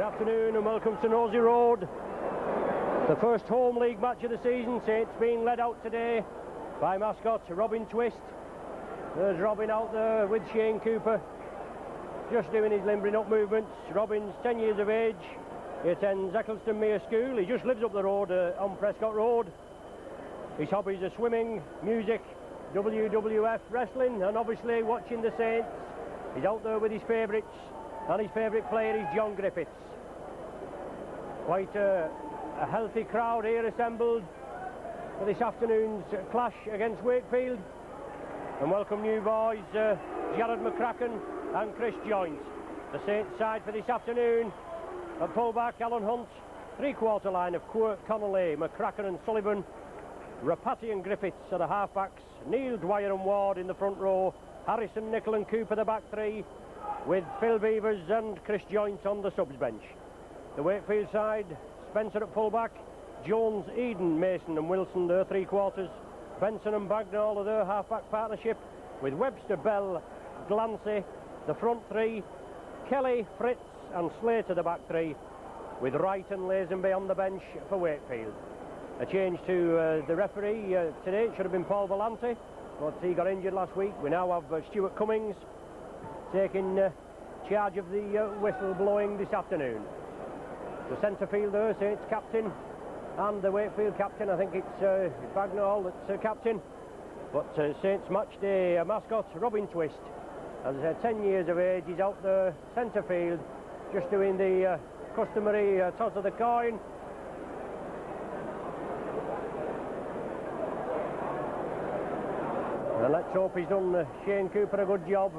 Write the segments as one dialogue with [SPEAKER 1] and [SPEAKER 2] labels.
[SPEAKER 1] afternoon and welcome to Nosey Road. The first home league match of the season. Saints being led out today by mascot Robin Twist. There's Robin out there with Shane Cooper, just doing his limbering up movements. Robin's 10 years of age. He attends Eccleston Mere School. He just lives up the road on Prescott Road. His hobbies are swimming, music, WWF, wrestling, and obviously watching the Saints. He's out there with his favourites, and his favourite player is John Griffiths. Quite a healthy crowd here assembled for this afternoon's clash against Wakefield. And welcome new boys, Jared McCracken and Chris Joynt. The Saints side for this afternoon: at fullback, Alan Hunt; three-quarter line of Quirk, Connolly, McCracken and Sullivan; Rapati and Griffiths are the half-backs; Neil, Dwyer and Ward in the front row; Harrison, Nicol and Cooper the back three, with Phil Beavers and Chris Joynt on the subs bench. The Wakefield side: Spencer at fullback, Jones, Eden, Mason and Wilson, their three-quarters; Benson and Bagnall are their half-back partnership, with Webster, Bell, Glancy the front three, Kelly, Fritz and Slater the back three, with Wright and Lazenby on the bench for Wakefield. A change to the referee today. It should have been Paul Volante, but he got injured last week. We now have Stuart Cummings taking charge of the whistle blowing this afternoon. The centre fielder, Saints captain, and the Wakefield captain. I think it's Bagnall that's captain. But Saints match day mascot Robin Twist, as 10 years of age. He's out there centre field, just doing the customary toss of the coin. And let's hope he's done Shane Cooper a good job.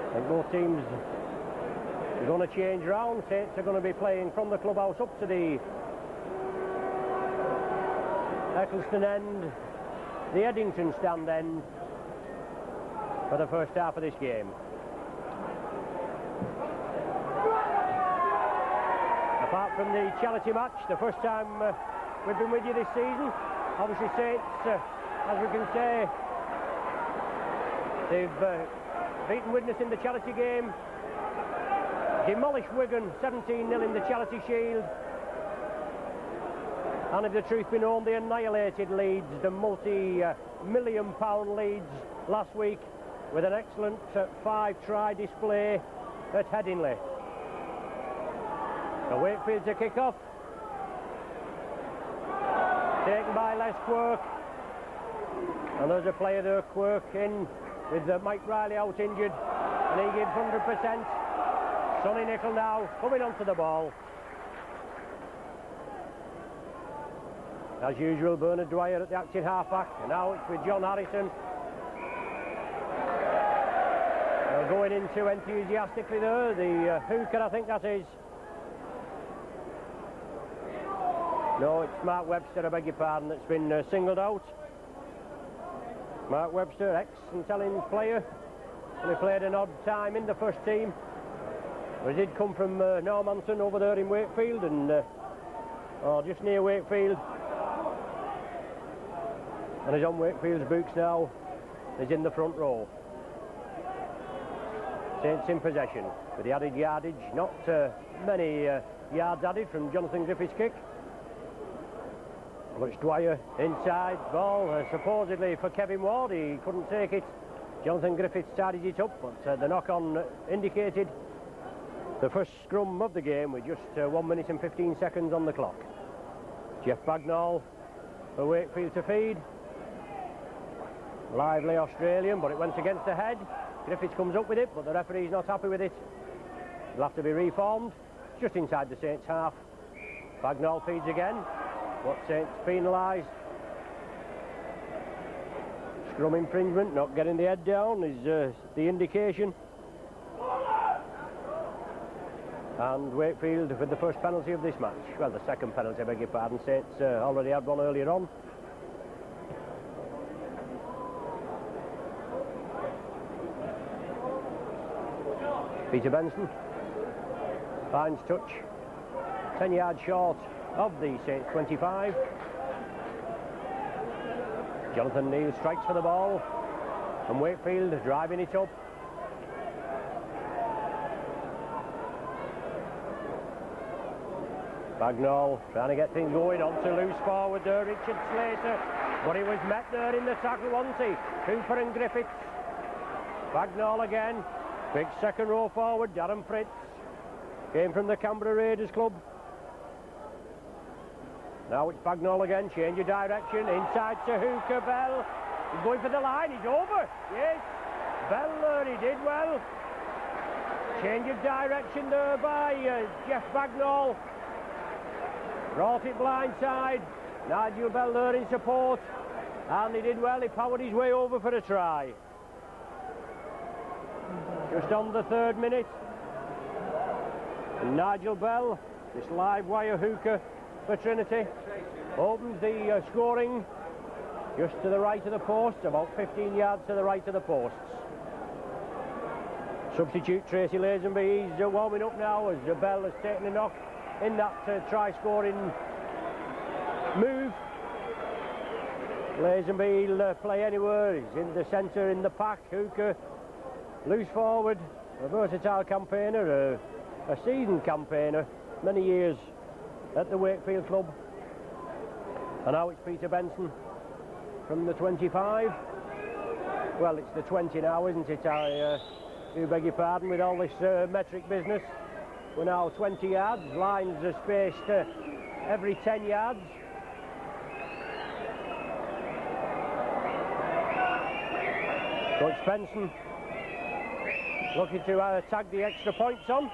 [SPEAKER 1] I think both teams are going to change round. Saints are going to be playing from the clubhouse up to the Eccleston end, the Eddington stand end, for the first half of this game. Apart from the charity match, the first time we've been with you this season, obviously Saints, as we can say, they've beaten Widnes in the charity game, demolished Wigan 17-0 in the Charity Shield, and if the truth be known, they annihilated Leeds, the multi-million pound Leeds, last week with an excellent 5-try display at Headingley. The Wakefield to kick off, taken by Les Quirk, and there's a player there, Quirk, in with Mike Riley out injured, and he gives 100%. Sonny Nicol now coming onto the ball. As usual, Bernard Dwyer at the acting half-back, and now it's with John Harrison. They're going into enthusiastically there, the hooker, I think that is. No, it's Mark Webster, I beg your pardon, that's been singled out. Mark Webster, ex-St Helens player, only played an odd time in the first team. But he did come from Normanton over there in Wakefield, and just near Wakefield. And he's on Wakefield's books now. He's in the front row. Saints in possession with the added yardage. Not many yards added from Jonathan Griffith's kick. But it's Dwyer inside. Ball supposedly for Kevin Ward. He couldn't take it. Jonathan Griffiths tidied it up, but the knock-on indicated the first scrum of the game with just 1 minute and 15 seconds on the clock. Jeff Bagnall for Wakefield to feed. Lively Australian, but it went against the head. Griffiths comes up with it, but the referee's not happy with it. It'll have to be reformed. Just inside the Saints half. Bagnall feeds again, but Saints penalised. Scrum infringement, not getting the head down is the indication. And Wakefield with the first penalty of this match. Well, the second penalty, I beg your pardon. Saints already had one earlier on. Peter Benson finds touch, 10 yards short of the Saints 25. Jonathan Neal strikes for the ball, and Wakefield driving it up. Bagnall trying to get things going, on to loose forward there, Richard Slater, but he was met there in the tackle, wasn't he? Cooper and Griffiths. Bagnall again, big second row forward, Darren Fritz, came from the Canberra Raiders club. Now it's Bagnall again, change of direction, inside to Hooker, Bell, he's going for the line, he's over, yes, Bell there, he did well. Change of direction there by Jeff Bagnall. Brought it blindside. Nigel Bell there in support. And he did well, he powered his way over for a try. Just on the 3rd minute. And Nigel Bell, this live wire hooker for Trinity, opens the scoring just to the right of the post, about 15 yards to the right of the posts. Substitute Tracy Lazenby, he's warming up now as Bell has taken a knock in that try-scoring move. Lazenby will play anywhere, he's in the centre, in the pack. Hooker, loose forward, a versatile campaigner, a seasoned campaigner, many years at the Wakefield club. And now it's Peter Benson from the 25. Well, it's the 20 now, isn't it? I do beg your pardon with all this metric business. We're now 20 yards, lines are spaced every 10 yards. So it's Benson looking to tag the extra points on.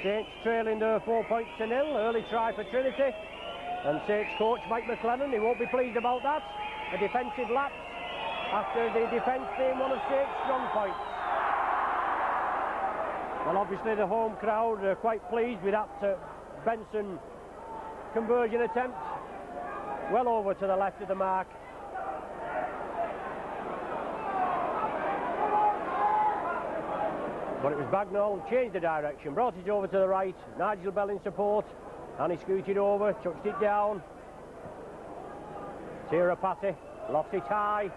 [SPEAKER 1] Saints trailing 4 points to 0, early try for Trinity. And Saints coach Mike McLennan, he won't be pleased about that. A defensive lapse after the defence being one of Saints' strong points. Well, obviously the home crowd are quite pleased with that Benson conversion attempt. Well over to the left of the mark. But it was Bagnall, changed the direction, brought it over to the right. Nigel Bell in support, and he scooted over, touched it down. Tirapati lost it high.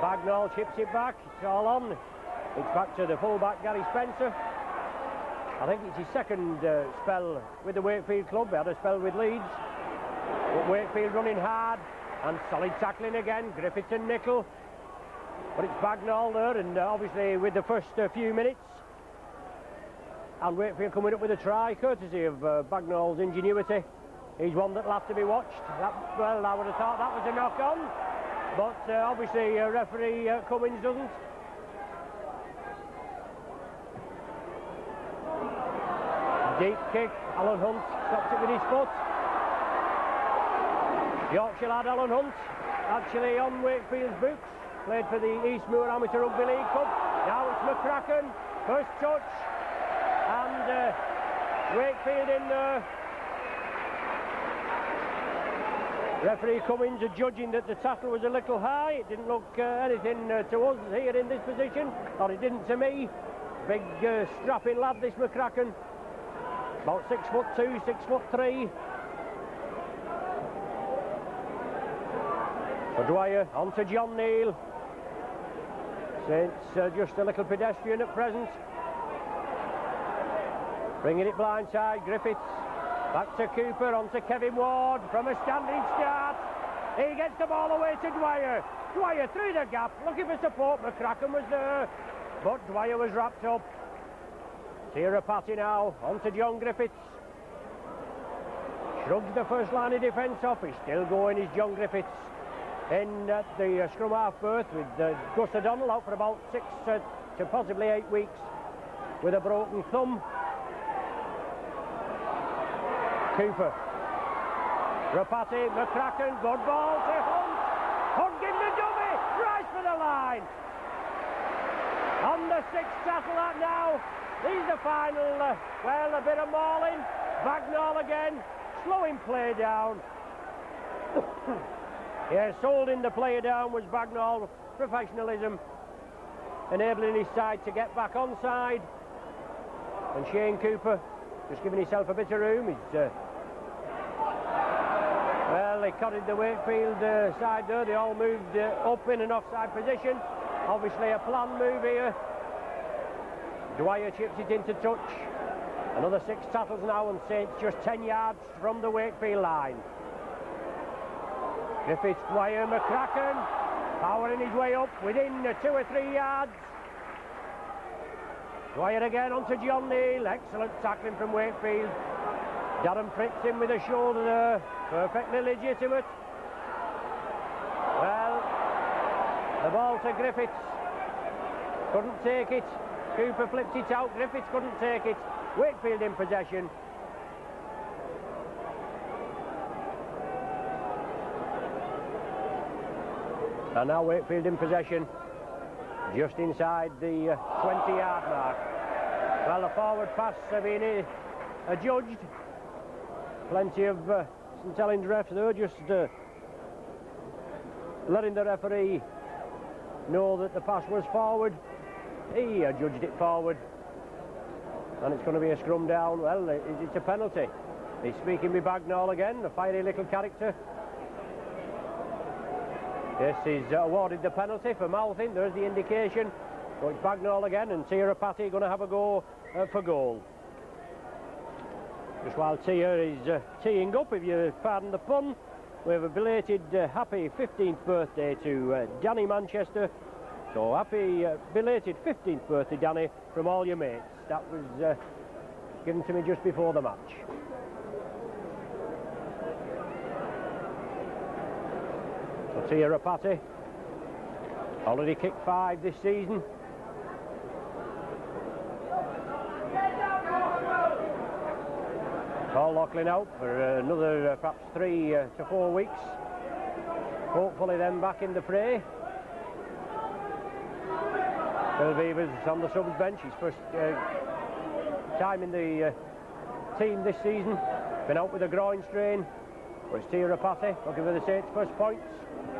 [SPEAKER 1] Bagnall chips it back, it's all on. It's back to the full-back Gary Spencer. I think it's his second spell with the Wakefield club. He had a spell with Leeds. But Wakefield running hard and solid tackling again. Griffiths and Nickel. But it's Bagnall there, and obviously with the first few minutes. And Wakefield coming up with a try, courtesy of Bagnall's ingenuity. He's one that'll have to be watched. Well, I would have thought that was a knock-on. But obviously referee Cummins doesn't. Deep kick, Alan Hunt stops it with his foot. Yorkshire lad Alan Hunt, actually on Wakefield's books, played for the Eastmoor Amateur Rugby League Cup. Now it's McCracken, first touch, and Wakefield in there. Referee Cummins are judging that the tackle was a little high. It didn't look anything to us here in this position, or it didn't to me. Big strapping lad, this McCracken. About 6'2", 6'3". For Dwyer, on to John Neal. Saints just a little pedestrian at present. Bringing it blindside, Griffiths. Back to Cooper, on to Kevin Ward from a standing start. He gets the ball away to Dwyer. Dwyer through the gap, looking for support. McCracken was there, but Dwyer was wrapped up. Tirapati now, on to John Griffiths. Shrugs the first line of defence off. He's still going, is John Griffiths. In at the scrum half berth with Gus O'Donnell out for about 6 to possibly 8 weeks with a broken thumb. Cooper. Rapati, McCracken, good ball to Hunt. Hunt gives the dummy, right for the line. On the 6th tackle that now. He's the final, well, a bit of mauling. Bagnall again, slowing play down. Yeah, holding the player down was Bagnall. Professionalism, enabling his side to get back onside. And Shane Cooper just giving himself a bit of room. He's, well, they cut in the Wakefield side there. They all moved up in an offside position. Obviously a planned move here. Dwyer chips it into touch, Another 6 tackles now, and Saints just 10 yards from the Wakefield line. Griffiths, Dwyer, McCracken, powering his way up within 2 or 3 yards. Dwyer again onto John Neal. Excellent tackling from Wakefield. Darren Fritz in with a shoulder there. Perfectly legitimate. Well, the ball to Griffiths. Couldn't take it. Cooper flipped it out. Griffiths couldn't take it. Wakefield in possession. And now Wakefield in possession. Just inside the 20-yard mark. Well, the forward pass being adjudged. Plenty of St Helens refs there, just letting the referee know that the pass was forward. He adjudged it forward. And it's going to be a scrum down. Well, it's a penalty. He's speaking with Bagnall again, a fiery little character. Yes, he's awarded the penalty for mouthing. There's the indication. So it's Bagnall again, and Tia Rapati going to have a go for goal. Just while Tia is teeing up, if you pardon the pun, we have a belated happy 15th birthday to Danny Manchester. So happy belated 15th birthday, Danny, from all your mates. That was given to me just before the match. So Tia Rapati, already kicked 5 this season. Paul Loughlin out for another perhaps 3 to 4 weeks. Hopefully then back in the fray. Phil Beaver's on the subs bench. His first time in the team this season. Been out with a groin strain. But it's Tia Rapati looking for the Saints' first points.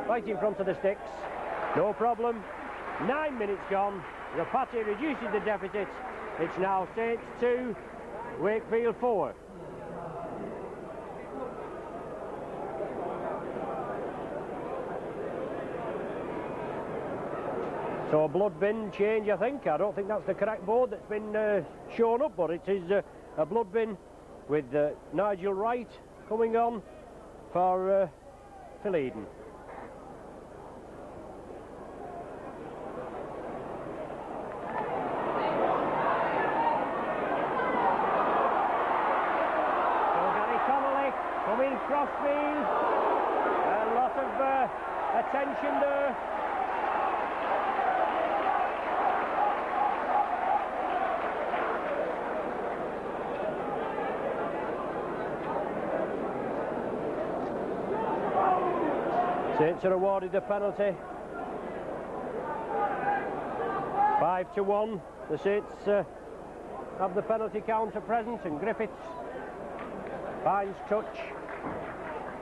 [SPEAKER 1] Right in front of the sticks. No problem. 9 minutes gone. Rapati reduces the deficit. It's now Saints 2, Wakefield 4. So a blood bin change, I think. I don't think that's the correct board that's been shown up, but it is a blood bin with Nigel Wright coming on for Phil Eden. So Gary Connolly coming crossfield. A lot of attention there. Saints are awarded the penalty. 5-1. The Saints have the penalty counter present, and Griffiths finds touch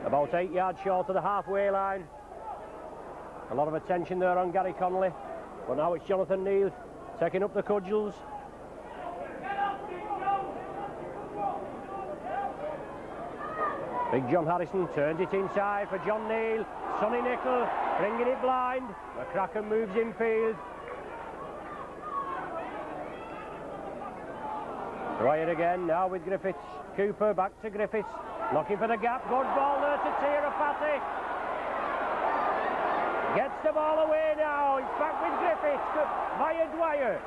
[SPEAKER 1] about 8 yards short of the halfway line. A lot of attention there on Gary Connolly, but now it's Jonathan Neal taking up the cudgels. Big John Harrison turns it inside for John Neal. Sonny Nickel bringing it blind. McCracken moves infield. Dwyer again, now with Griffiths. Cooper back to Griffiths. Looking for the gap. Good ball there to Tia Rapati. Gets the ball away now. It's back with Griffiths via Dwyer.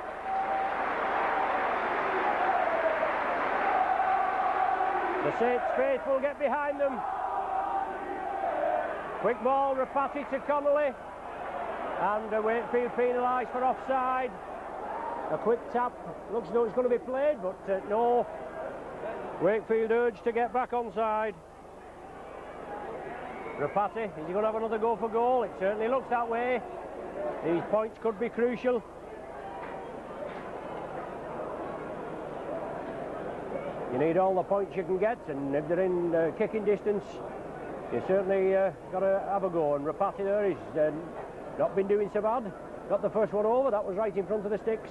[SPEAKER 1] The Saints faithful get behind them. Quick ball, Rapati to Connolly. And Wakefield penalised for offside. A quick tap. Looks as though it's going to be played, but no. Wakefield urged to get back onside. Rapati, is he going to have another go for goal? It certainly looks that way. These points could be crucial. You need all the points you can get, and if they're in kicking distance, you certainly got to have a go. And Rapati there is not been doing so bad. Got the first one over. That was right in front of the sticks.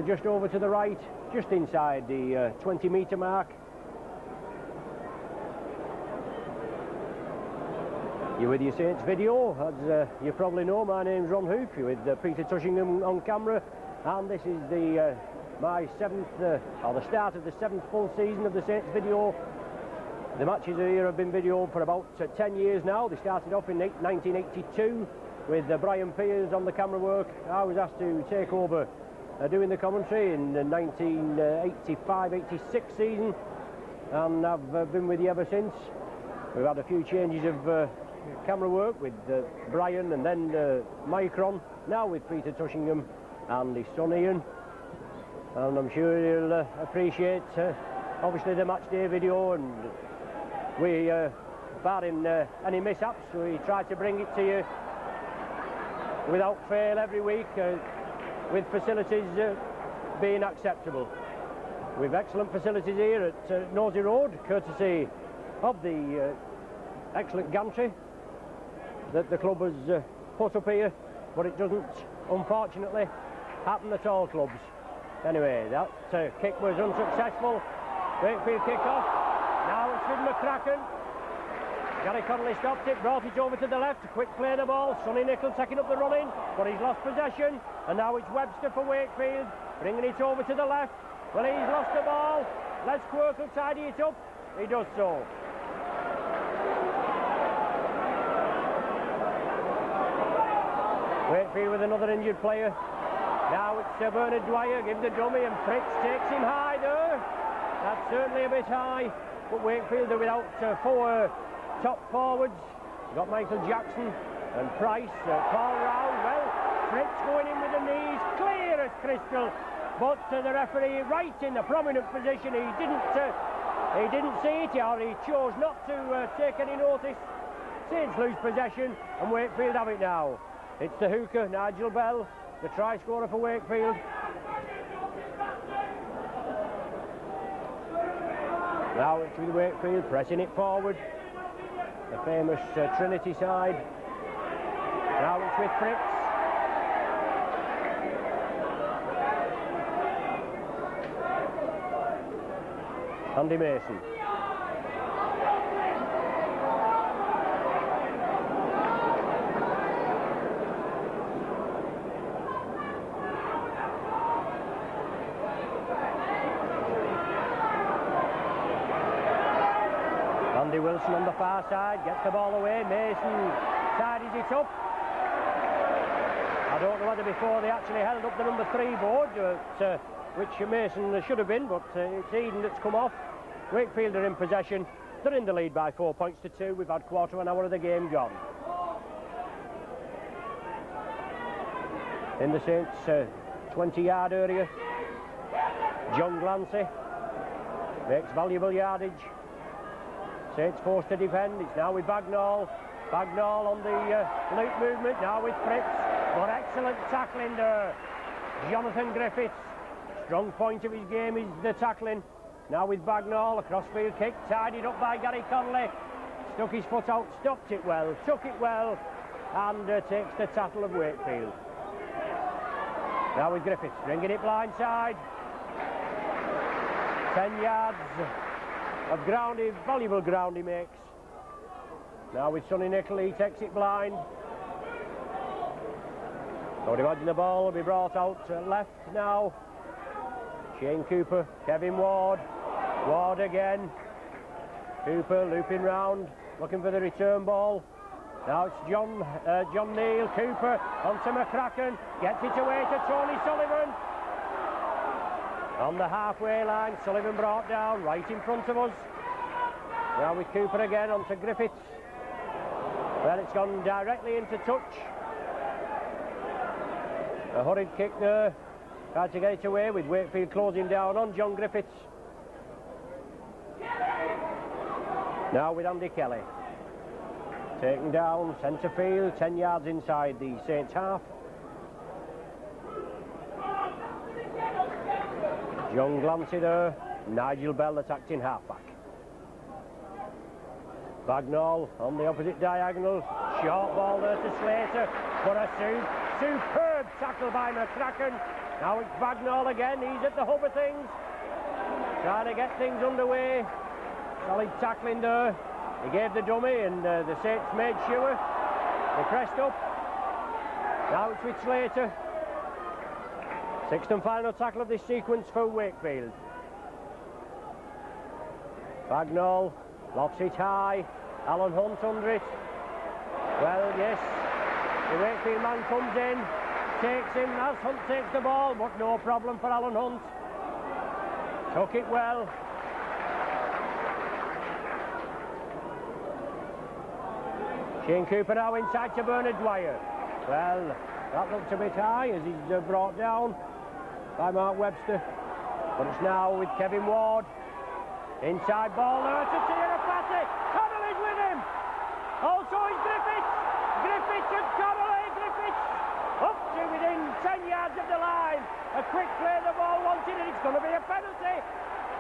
[SPEAKER 1] Just over to the right, just inside the 20-metre mark. You're with your Saints video. As you probably know, my name's Ron Hoof. You're with Peter Tushingham on camera. And this is the my seventh, or the start of the 7th full season of the Saints video. The matches here have been videoed for about 10 years now. They started off in 1982 with Brian Pears on the camera work. I was asked to take over doing the commentary in the 1985-86 season, and I've been with you ever since. We've had a few changes of camera work with Brian and then Micron, now with Peter Tushingham and his son Ian, and I'm sure you'll appreciate obviously the match day video, and we, barring any mishaps, we try to bring it to you without fail every week, with facilities being acceptable. We've excellent facilities here at Nosey Road, courtesy of the excellent gantry that the club has put up here, but it doesn't, unfortunately, happen at all clubs. Anyway, that kick was unsuccessful. Wakefield kick-off. Now it's with McCracken. Gary Connolly stopped it, brought it over to the left. Quick play the ball. Sonny Nicholl taking up the running, but he's lost possession. And now it's Webster for Wakefield, bringing it over to the left. Well, he's lost the ball. Les Quirk will tidy it up. He does so. Wakefield with another injured player. Now it's Bernard Dwyer, gives the dummy, and Fritz takes him high there. That's certainly a bit high, but Wakefield are without 4 top forwards. You've got Michael Jackson and Price, Paul Round. Well, Fritz going in with the knees, clear as crystal, but the referee right in the prominent position. He didn't see it, or he chose not to take any notice. Saints lose possession, and Wakefield have it now. It's the hooker, Nigel Bell, the try scorer for Wakefield. Now it's with Wakefield, pressing it forward. The famous Trinity side. Now it's with Fritz. Andy Mason. Andy Wilson on the far side, gets the ball away. Mason tidies it up. I don't know whether before they actually held up the number 3 board, which Mason should have been, but it's Eden that's come off. Wakefield are in possession. They're in the lead by 4 points to 2. We've had quarter of an hour of the game gone. In the Saints 20-yard area, John Glancy makes valuable yardage. Saints forced to defend. It's now with Bagnall. Bagnall on the loop movement, now with Fritz. But excellent tackling there. Jonathan Griffiths. Strong point of his game is the tackling. Now with Bagnall, a crossfield kick, tidied up by Gary Connolly. Stuck his foot out, stopped it well, took it well, and takes the tackle of Wakefield. Now with Griffiths, bringing it blindside. 10 yards of ground, valuable ground he makes. Now with Sonny Nicholl, he takes it blind. I would imagine the ball will be brought out left now. Shane Cooper, Kevin Ward, Ward again. Cooper looping round, looking for the return ball. Now it's John Neal. Cooper onto McCracken, gets it away to Tony Sullivan. On the halfway line, Sullivan brought down right in front of us. Now with Cooper again onto Griffiths. Well, it's gone directly into touch. A hurried kick there. Tried to get it away with Wakefield closing down on John Griffiths. Now with Andy Kelly. Taken down, centre field, 10 yards inside the Saints half. John Glancy there. Nigel Bell attacked in half-back. Bagnall on the opposite diagonal. Short ball there to Slater. But a superb tackle by McCracken. Now it's Bagnall again. He's at the hub of things. Trying to get things underway. Solid tackling there. He gave the dummy, and the Saints made sure. They pressed up. Now it's with Slater. Sixth and final tackle of this sequence for Wakefield. Bagnall lofts it high. Alan Hunt under it. Well, yes, the Wakefield man comes in, takes him as Hunt takes the ball, but no problem for Alan Hunt. Took it well. Shane Cooper now inside to Bernard Dwyer. Well, that looks a bit high as he's brought down by Mark Webster. But it's now with Kevin Ward. Inside ball there to Tirapati. Connolly's with him. Also is Griffiths. Griffiths and Connolly. Griffiths up to within 10 yards of the line. A quick play, the ball wanted, and it's going to be a penalty.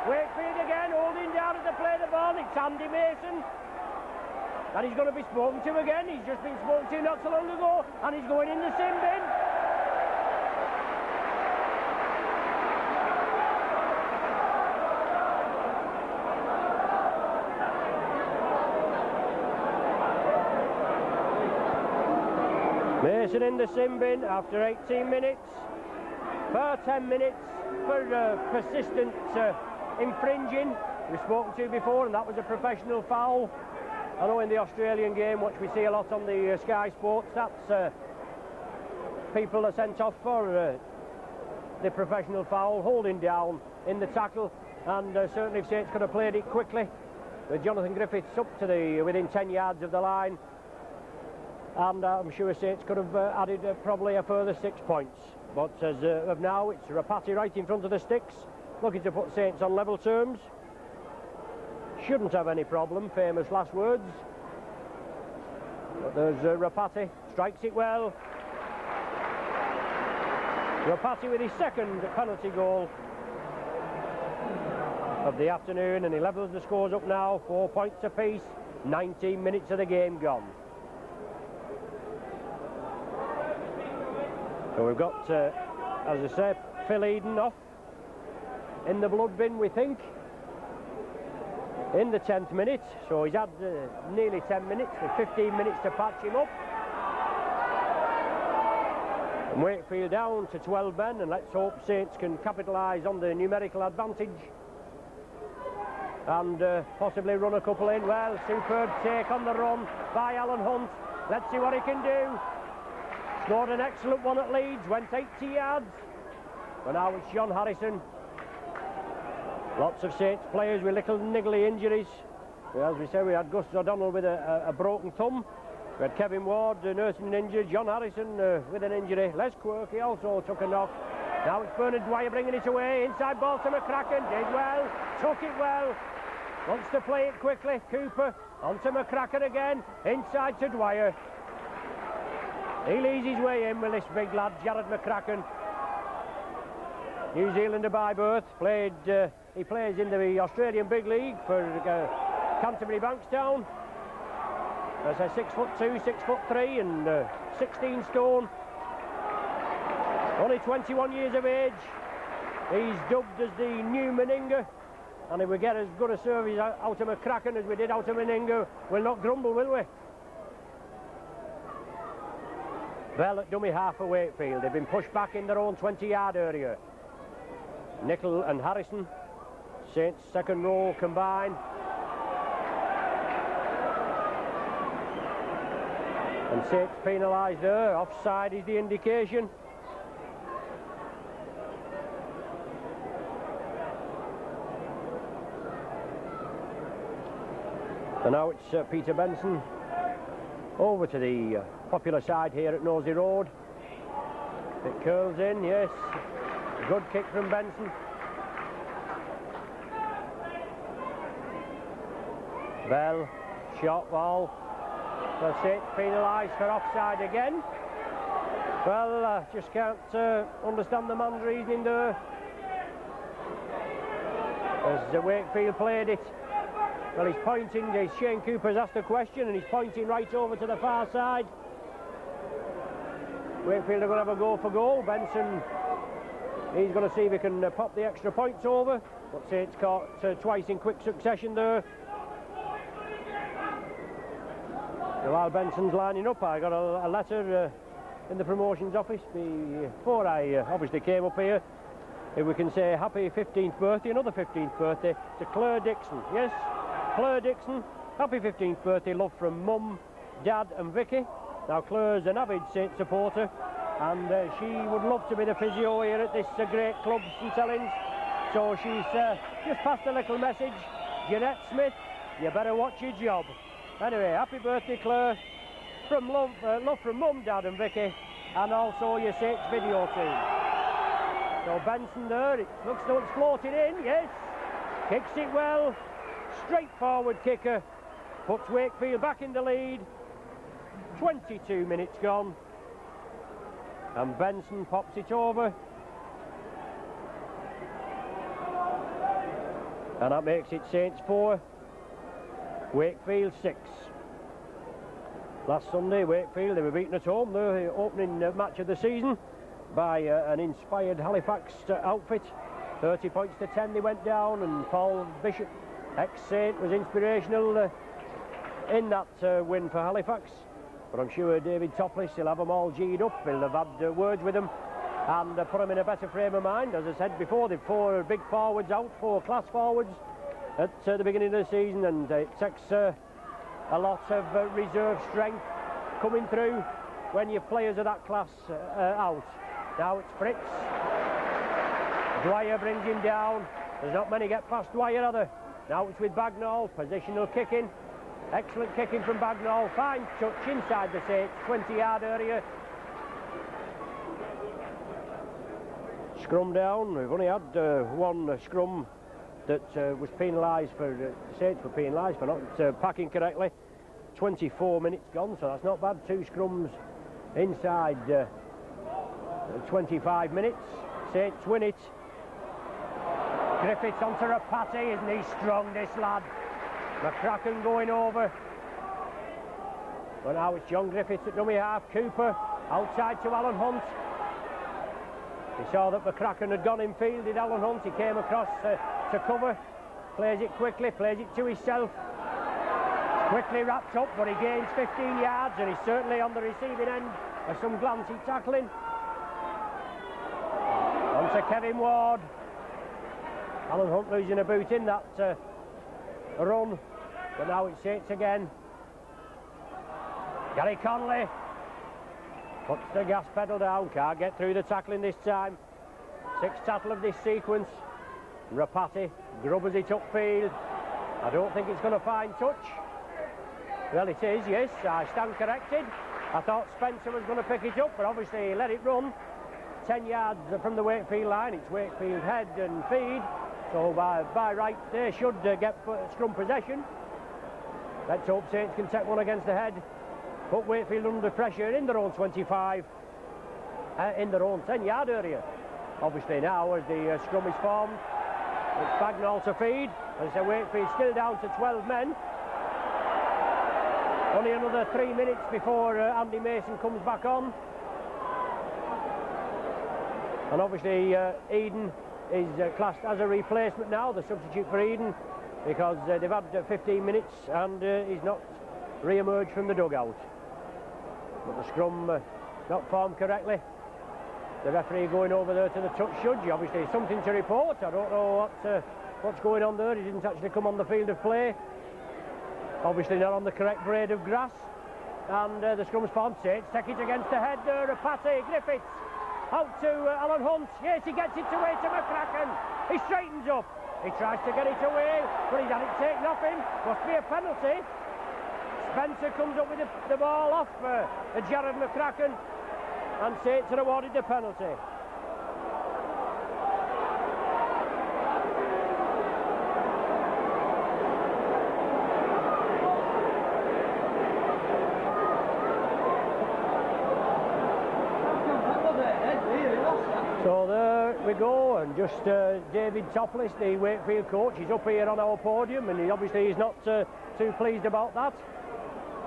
[SPEAKER 1] Wakefield again holding down as they play the ball. It's Andy Mason. And he's going to be spoken to again. He's just been spoken to not so long ago, and he's going in the sin bin. Mason in the sin bin after 18 minutes. For 10 minutes for persistent infringing. We've spoken to before, and that was a professional foul. I know in the Australian game, which we see a lot on the Sky Sports, that's people are sent off for the professional foul, holding down in the tackle, and certainly if Saints could have played it quickly, with Jonathan Griffiths up to the within 10 yards of the line, and I'm sure Saints could have added probably a further 6 points. But as of now, it's Rapati right in front of the sticks, looking to put Saints on level terms. Shouldn't have any problem, famous last words. But there's Rapati, strikes it well. Rapati with his second penalty goal of the afternoon, and he levels the scores up now, 4 points apiece, 19 minutes of the game gone. So we've got, as I say, Phil Eden off in the blood bin, we think, in the 10th minute. So he's had nearly 10 minutes, with 15 minutes to patch him up. And Wakefield down to 12 men, and let's hope Saints can capitalise on the numerical advantage and possibly run a couple in. Well, superb take on the run by Alan Hunt. Let's see what he can do. Scored an excellent one at Leeds, went 80 yards. But now it's John Harrison. Lots of Saints players with little niggly injuries. As we say, we had Gus O'Donnell with a broken thumb. We had Kevin Ward nursing an injury. John Harrison with an injury. Les Quirk, he also took a knock. Now it's Bernard Dwyer bringing it away. Inside ball to McCracken. Did well. Took it well. Wants to play it quickly. Cooper onto McCracken again. Inside to Dwyer. He leads his way in with this big lad, Jared McCracken. New Zealander by birth. He plays in the Australian Big League for Canterbury Bankstown. As I say, 6'2", 6'3", and 16 stone. Only 21 years of age. He's dubbed as the new Meninga, and if we get as good a service out of McCracken as we did out of Meninga, we'll not grumble, will we? Bell at dummy half for Wakefield. They've been pushed back in their own 20-yard area. Nicol and Harrison, Saints' second row combined. And Saints penalised there. Offside is the indication. And now it's Peter Benson over to the popular side here at Nosey Road. It curls in, yes. Good kick from Benson. Bell, shot ball. So Saints penalised for offside again. Well, just can't understand the man's reasoning there. As the Wakefield played it. Well, he's pointing, Shane Cooper's asked a question, and he's pointing right over to the far side. Wakefield are going to have a go for goal. Benson, he's going to see if he can pop the extra points over. But Saints caught twice in quick succession there. So while Benson's lining up, I got a letter in the promotions office before I obviously came up here. If we can say happy 15th birthday, another 15th birthday to Claire Dixon. Yes, Claire Dixon, happy 15th birthday, love from Mum, Dad and Vicky. Now Claire's an avid Saint supporter, and she would love to be the physio here at this great club, St Helens. So she's just passed a little message. Jeanette Smith, you better watch your job. Anyway, happy birthday Claire, from love from Mum, Dad and Vicky, and also your Saints video team. So Benson there, it looks though it's floated in, yes. Kicks it well, straightforward kicker, puts Wakefield back in the lead. 22 minutes gone. And Benson pops it over. And that makes it Saints 4, Wakefield 6. Last Sunday, Wakefield, they were beaten at home, the opening match of the season, by an inspired Halifax outfit. 30 points to 10 they went down, and Paul Bishop, ex-Saint, was inspirational in that win for Halifax. But I'm sure David Topless will have them all G'd up. He'll have had words with them and put them in a better frame of mind. As I said before, they've 4 big forwards out, 4 class forwards at the beginning of the season, and it takes a lot of reserve strength coming through when your players of that class out. Now it's Fritz. Dwyer brings him down. There's not many get past Dwyer, are there? Now it's with Bagnall, positional kicking. Excellent kicking from Bagnall, fine touch inside the Saints, 20-yard area. Scrum down, we've only had one scrum that was penalised for, Saints were penalised for not packing correctly. 24 minutes gone, so that's not bad. 2 scrums inside 25 minutes. Saints win it. Griffiths onto Rapati, isn't he strong, this lad? McCracken going over. But now it's John Griffiths at dummy half. Cooper outside to Alan Hunt. He saw that McCracken had gone in field, did Alan Hunt. He came across to cover. Plays it quickly, plays it to himself. Quickly wrapped up, but he gains 15 yards, and he's certainly on the receiving end of some glancey tackling. On to Kevin Ward. Alan Hunt losing a boot in that run, but now it's Saints again. Gary Conley puts the gas pedal down, can't get through the tackling this time. 6th tackle of this sequence. Rapati grubbers it upfield. I don't think it's going to find touch. Well, it is, yes, I stand corrected. I thought Spencer was going to pick it up, but obviously he let it run. 10 yards from the Wakefield line, it's Wakefield head and feed. So by right, they should get scrum possession. Let's hope Saints can take one against the head. Put Wakefield under pressure in their own 25, in their own 10-yard area. Obviously now, as the scrum is formed, it's Bagnall to feed. As I say, Wakefield still down to 12 men. Only another 3 minutes before Andy Mason comes back on. And obviously Eden is classed as a replacement now, the substitute for Eden, because they've had 15 minutes and he's not re-emerged from the dugout. But the scrum not formed correctly. The referee going over there to the touch judge. Obviously something to report. I don't know what's going on there. He didn't actually come on the field of play. Obviously not on the correct grade of grass. And the scrum's formed. Saints take it against the head there. Rapati, Griffiths. Out to Alan Hunt. Yes, he gets it away to McCracken. He straightens up. He tries to get it away, but he's had it taken off him. Must be a penalty. Spencer comes up with the ball off Jared McCracken, and Saints are awarded the penalty. So there we go, and just David Topless, the Wakefield coach, he's up here on our podium, and he obviously is not too pleased about that.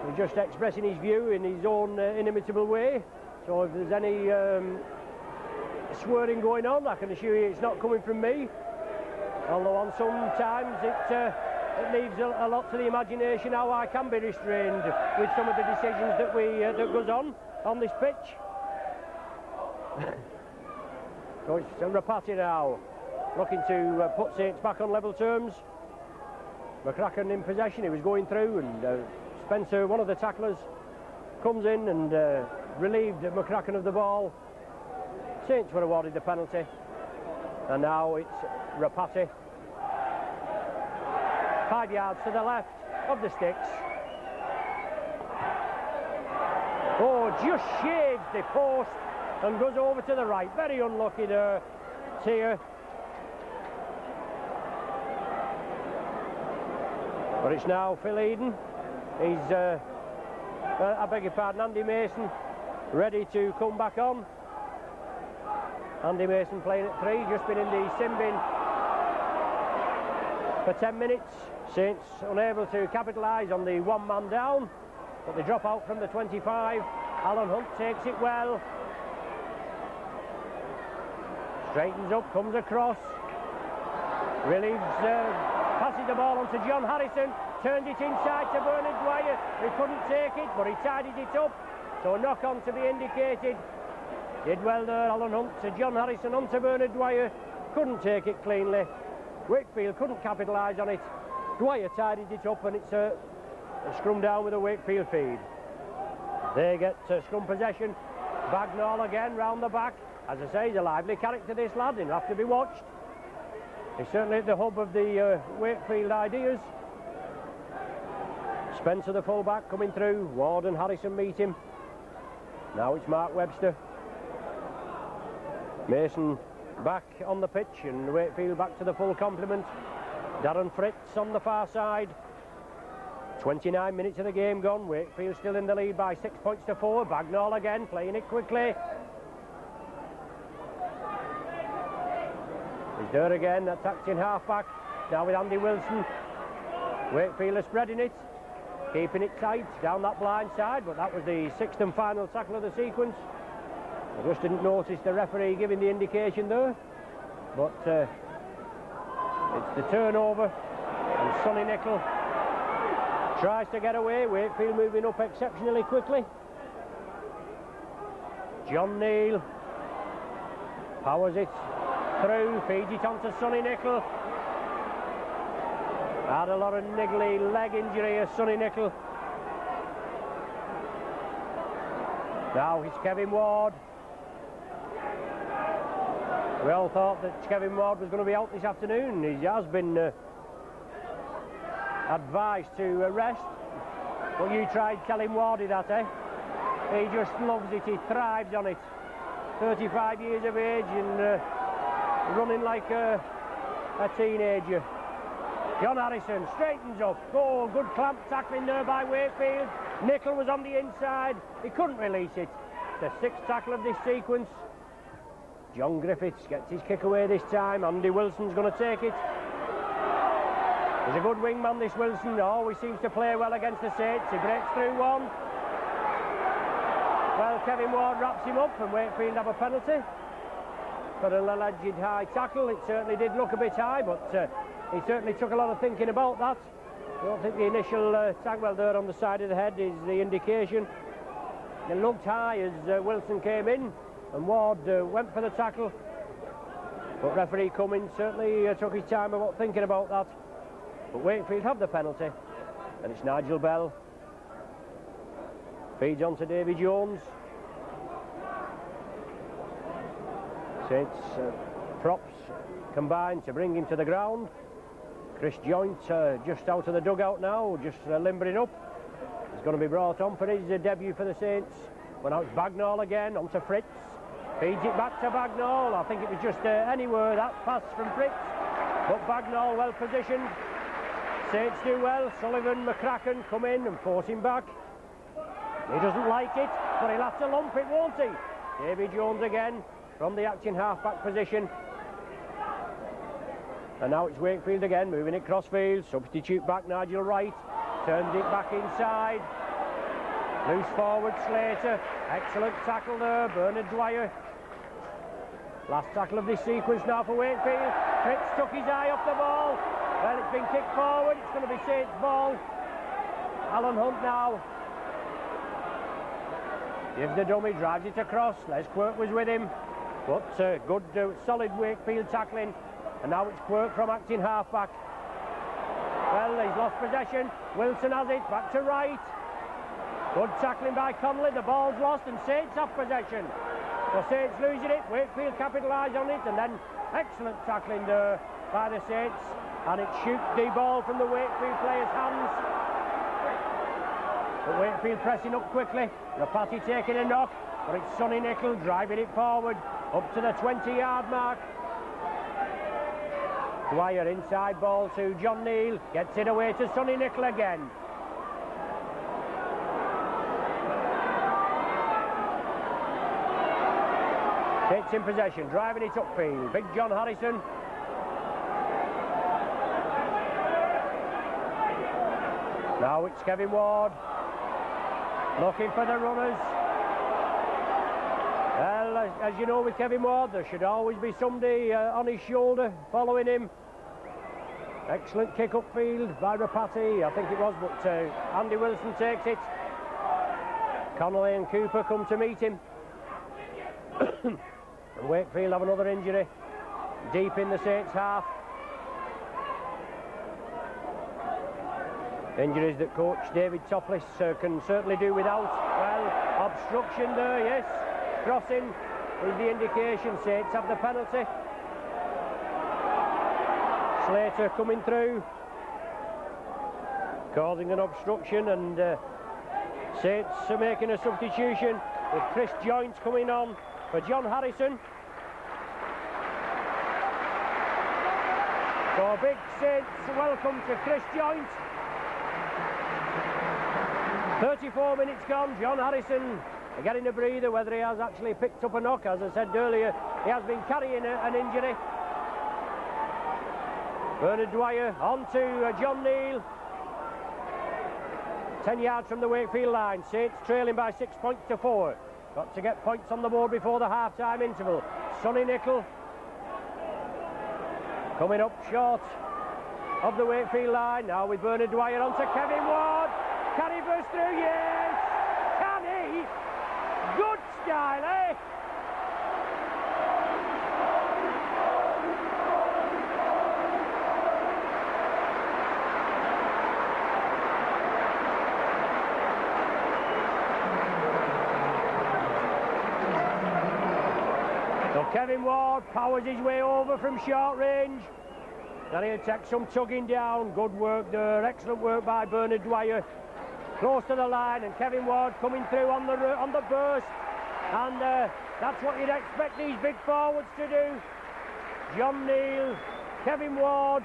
[SPEAKER 1] He's just expressing his view in his own inimitable way. So if there's any swearing going on, I can assure you it's not coming from me. Although on some times it leaves a lot to the imagination how I can be restrained with some of the decisions that goes on this pitch. So it's Rapati now, looking to put Saints back on level terms. McCracken in possession, he was going through, and Spencer, one of the tacklers, comes in and relieved McCracken of the ball. Saints were awarded the penalty, and now it's Rapati. 5 yards to the left of the sticks. Oh, just shaves the post and goes over to the right. Very unlucky there, Tier. But it's now Phil Eden. He's, I beg your pardon, Andy Mason, ready to come back on. Andy Mason playing at 3, just been in the sin bin for 10 minutes. Saints unable to capitalise on the one-man down, but they drop out from the 25. Alan Hunt takes it well. Straightens up, comes across. Relieves, passes the ball on to John Harrison. Turned it inside to Bernard Dwyer. He couldn't take it, but he tidied it up. So a knock-on to be indicated. Did well there, Alan Hunt to John Harrison onto Bernard Dwyer. Couldn't take it cleanly. Wakefield couldn't capitalise on it. Dwyer tidied it up, and it's a scrum down with a Wakefield feed. They get scrum possession. Bagnall again round the back. As I say, he's a lively character, this lad. He'll have to be watched. He's certainly at the hub of the Wakefield ideas. Spencer, the full-back, coming through. Ward and Harrison meet him. Now it's Mark Webster. Mason back on the pitch, and Wakefield back to the full complement. Darren Fritz on the far side. 29 minutes of the game gone. Wakefield still in the lead by 6 points to 4. Bagnall again, playing it quickly. He's there again, that's acting half-back. Now with Andy Wilson. Wakefield are spreading it, keeping it tight down that blind side, but that was the 6th and final tackle of the sequence. I just didn't notice the referee giving the indication there, but it's the turnover, and Sonny Nicholl tries to get away. Wakefield moving up exceptionally quickly. John Neal powers it through, feeds it on to Sonny Nicholl. Had a lot of niggly leg injury as Sonny Nicholl. Now it's Kevin Ward. We all thought that Kevin Ward was going to be out this afternoon. He has been advised to rest. But you tried telling Wardy that, eh? He just loves it, he thrives on it. 35 years of age and running like a teenager. John Harrison straightens up. Oh, good clamp tackling there by Wakefield. Nicholl was on the inside. He couldn't release it. The 6th tackle of this sequence. John Griffiths gets his kick away this time. Andy Wilson's going to take it. He's a good wingman, this Wilson. Always seems to play well against the Saints. He breaks through one. Well, Kevin Ward wraps him up, and Wakefield have a penalty for an alleged high tackle. It certainly did look a bit high, but he certainly took a lot of thinking about that. I don't think the initial tag, well, there on the side of the head is the indication. It looked high as Wilson came in, and Ward went for the tackle. But referee Cummins certainly took his time about thinking about that. But Wakefield have the penalty, and it's Nigel Bell. Feeds on to Davy Jones. Saints props combined to bring him to the ground. Chris Joint just out of the dugout now, just limbering up. He's going to be brought on for his debut for the Saints. Well, now it's Bagnall again, on to Fritz. Feeds it back to Bagnall. I think it was just anywhere that pass from Fritz. But Bagnall well positioned. Saints do well. Sullivan, McCracken come in and force him back. He doesn't like it, but he'll have to lump it, won't he? Davy Jones again from the acting half-back position. And now it's Wakefield again, moving it cross-field. Substitute back Nigel Wright. Turns it back inside. Loose forward Slater. Excellent tackle there, Bernard Dwyer. Last tackle of this sequence now for Wakefield. Fritz took his eye off the ball. Well, it's been kicked forward. It's going to be Saints' ball. Alan Hunt now. Gives the dummy, drives it across. Les Quirk was with him. But good, solid Wakefield tackling. And now it's Quirk from acting half-back. Well, he's lost possession. Wilson has it, back to right. Good tackling by Connolly. The ball's lost and Saints have possession. So Saints losing it. Wakefield capitalise on it, and then excellent tackling there by the Saints. And it shoots the ball from the Wakefield players' hands. But Wakefield pressing up quickly. Rapati taking a knock, but it's Sonny Nicol driving it forward up to the 20-yard mark. Dwyer inside ball to John Neal, gets it away to Sonny Nicol again. Saints in possession, driving it upfield. Big John Harrison. Now it's Kevin Ward, looking for the runners. Well, as you know with Kevin Ward, there should always be somebody on his shoulder following him. Excellent kick upfield by Rapati, I think it was, but Andy Wilson takes it. Connolly and Cooper come to meet him. And Wakefield have another injury deep in the Saints half. Injuries that coach David Topless can certainly do without. Well, obstruction there, yes. Crossing is the indication. Saints have the penalty. Slater coming through, causing an obstruction, and Saints are making a substitution with Chris Joynt coming on for John Harrison. So a big Saints welcome to Chris Joynt. 34 minutes gone. John Harrison getting a breather, whether he has actually picked up a knock. As I said earlier, he has been carrying an injury. Bernard Dwyer on to John Neal. 10 yards from the Wakefield line. Saints trailing by 6 points to 4. Got to get points on the board before the half-time interval. Sonny Nicol coming up short of the Wakefield line. Now with Bernard Dwyer on to Kevin Ward. Can he burst through? Yes! Can he? Good style, eh? So Kevin Ward powers his way over from short range. And he'll take some tugging down. Good work there. Excellent work by Bernard Dwyer. Close to the line, and Kevin Ward coming through on the burst. And that's what you'd expect these big forwards to do. John Neal, Kevin Ward.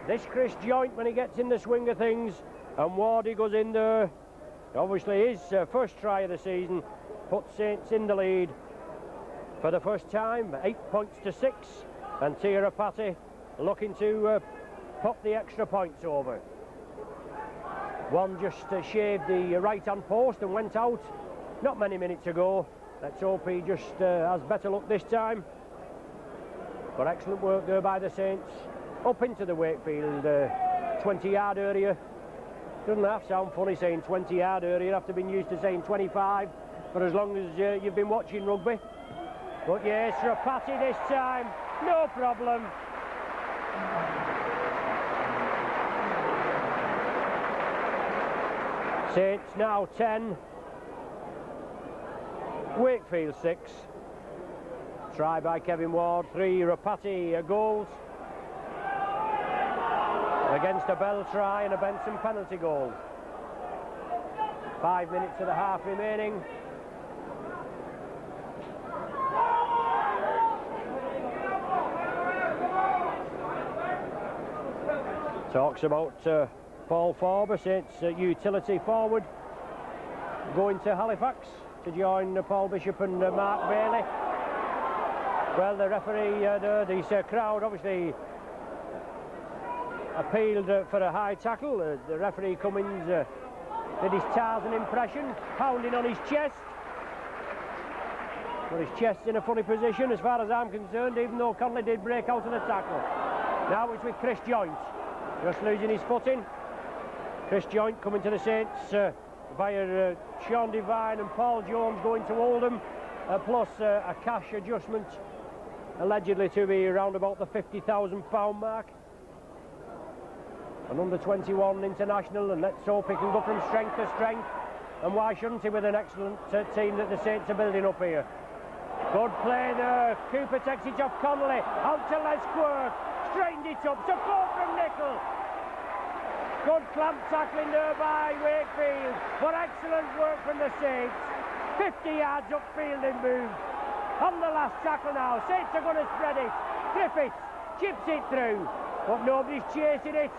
[SPEAKER 1] This Chris Joynt when he gets in the swing of things. And Ward, he goes in there. Obviously his first try of the season puts Saints in the lead for the first time, 8 points to 6, and Tia Rapati looking to pop the extra points over. One just shaved the right-hand post and went out not many minutes ago. Let's hope he just has better luck this time. But excellent work there by the Saints. Up into the Wakefield 20-yard area. Doesn't half sound funny saying 20-yard area after being used to saying 25 for as long as you've been watching rugby. But yes, Rapati this time, no problem. Saints now 10, Wakefield 6. Try by Kevin Ward, 3 Rapati goals against a Bell try and a Benson penalty goal. 5 minutes of the half remaining. Talks about Paul Forber, Saints utility forward, going to Halifax to join Paul Bishop and Mark Bailey. Well, the referee, this crowd obviously appealed for a high tackle. The referee Cummins did his Tarzan impression, pounding on his chest. Well, his chest's in a funny position as far as I'm concerned, even though Connolly did break out of the tackle. Now it's with Chris Joynt, just losing his footing. Chris Joynt coming to the Saints via Sean Devine and Paul Jones going to Oldham. plus a cash adjustment, allegedly to be around about the £50,000 mark. An under-21 international, and let's hope he can go from strength to strength. And why shouldn't he with an excellent team that the Saints are building up here? Good play there. Cooper takes it off Connolly. Out to Les Quirk. Straightened it up. Support from Nickel. Good clamp tackling there by Wakefield. But excellent work from the Saints. 50 yards upfield in move. On the last tackle now. Saints are going to spread it. Griffiths chips it through. But nobody's chasing it.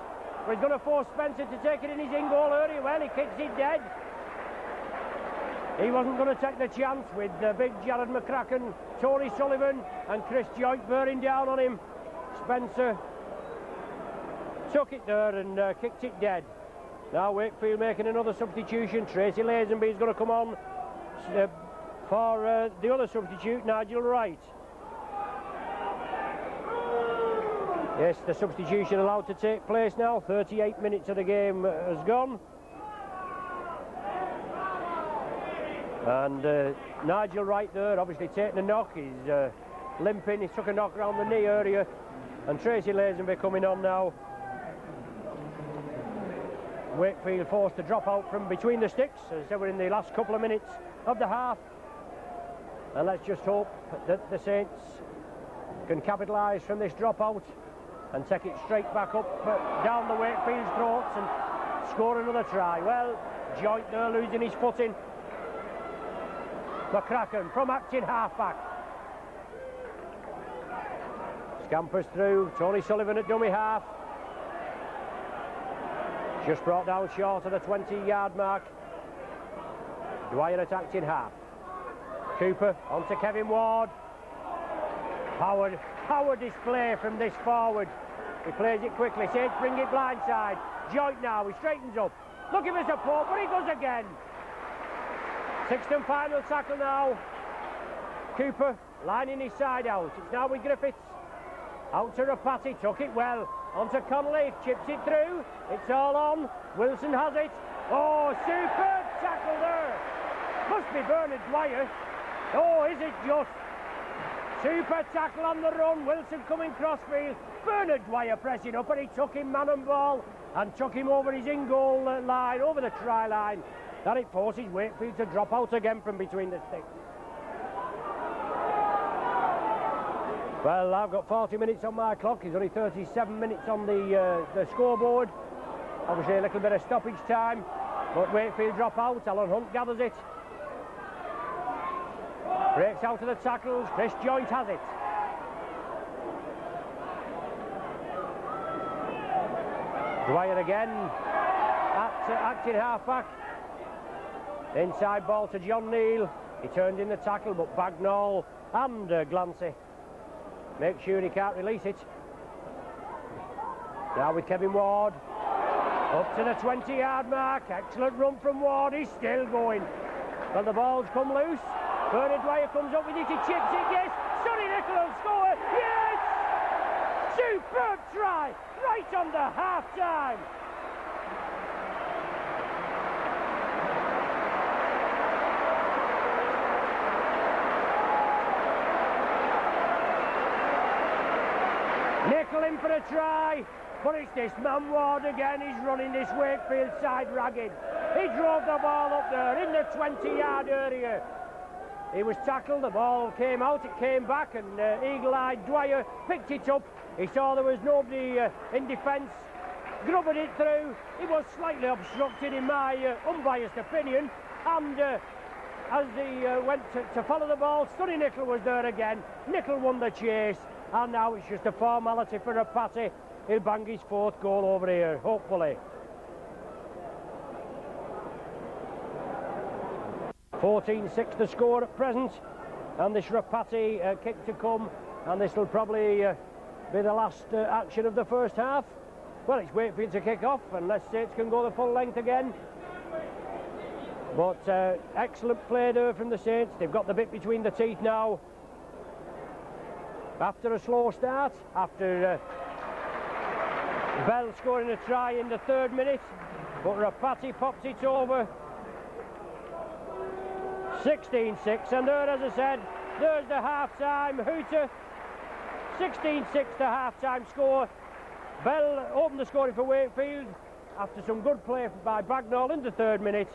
[SPEAKER 1] He's going to force Spencer to take it in his in-goal area. Well, he kicks it dead. He wasn't going to take the chance with big Jared McCracken, Tony Sullivan and Chris Joint bearing down on him. Spencer took it there and kicked it dead. Now Wakefield making another substitution. Tracy Lazenby is going to come on for the other substitute, Nigel Wright. Yes, the substitution allowed to take place now. 38 minutes of the game has gone. And Nigel Wright there, obviously taking a knock. He's limping. He took a knock around the knee area. And Tracy Lazenby coming on now. Wakefield forced to drop out from between the sticks as they were in the last couple of minutes of the half. And let's just hope that the Saints can capitalise from this dropout and take it straight back up down the Wakefield's throats and score another try. Well, Joint there losing his footing. McCracken from acting half-back. Scampers through. Tony Sullivan at dummy half. Just brought down short of the 20-yard mark. Dwyer at acting half. Cooper on to Kevin Ward. Power display from this forward. He plays it quickly. Saints bring it blindside. Joint now. He straightens up. Looking for support, but he goes again. Sixth and final tackle now. Cooper lining his side out. It's now with Griffiths. Out to Rapati, took it well. On to Connolly, chips it through. It's all on. Wilson has it. Oh, superb tackle there. Must be Bernard Dwyer. Oh, is it just? Super tackle on the run. Wilson coming crossfield. Bernard Dwyer pressing up, and he took him man and ball and took him over his in-goal line, over the try line. That it forces Wakefield to drop out again from between the sticks. Well, I've got 40 minutes on my clock. There's only 37 minutes on the scoreboard. Obviously a little bit of stoppage time, but Wakefield drop out. Alan Hunt gathers it. Breaks out of the tackles. Chris Joint has it. Dwyer again acting half-back. Inside ball to John Neal. He turned in the tackle, but Bagnall and Glancy make sure he can't release it. Now with Kevin Ward. Up to the 20-yard mark. Excellent run from Ward. He's still going. But the ball's come loose. Bernard Dwyer comes up with it. He chips it. Yes. Sonny Nickel will score. Yes! Superb try. Right on the half-time. Nickel in for a try, but it's this man Ward again. He's running this Wakefield side ragged. He drove the ball up there in the 20-yard area. He was tackled, the ball came out, it came back, and eagle-eyed Dwyer picked it up. He saw there was nobody in defence, grubbed it through. He was slightly obstructed in my unbiased opinion, and as he went to follow the ball, Sonny Nickel was there again. Nickel won the chase. And now it's just a formality for a Patty. He'll bang his fourth goal over here, hopefully. 14-6 the score at present. And this Rapati kick to come. And this will probably be the last action of the first half. Well, it's Wakefield to kick off, unless Saints can go the full length again. But excellent play there from the Saints. They've got the bit between the teeth now. After a slow start, after Bell scoring a try in the 3rd minute, but Rapati pops it over. 16-6, and there, as I said, there's the half-time hooter. 16-6 to half-time score. Bell opened the scoring for Wakefield after some good play by Bagnall in the 3rd minute.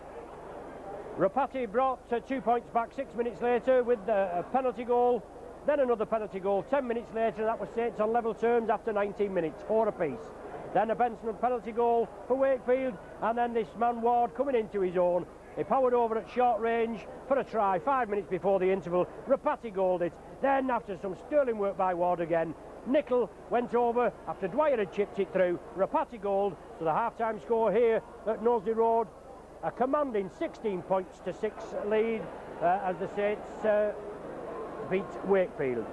[SPEAKER 1] Rapati brought 2 points back 6 minutes later with a penalty goal, then another penalty goal 10 minutes later, and that was Saints on level terms after 19 minutes, 4 apiece. Then a Benson penalty goal for Wakefield, and then this man Ward coming into his own. He powered over at short range for a try 5 minutes before the interval. Rapati goaled it. Then, after some sterling work by Ward again, Nickel went over after Dwyer had chipped it through. Rapati goaled, so the half-time score here at Knowsley Road, a commanding 16 points to 6 lead as the Saints beat Wakefield.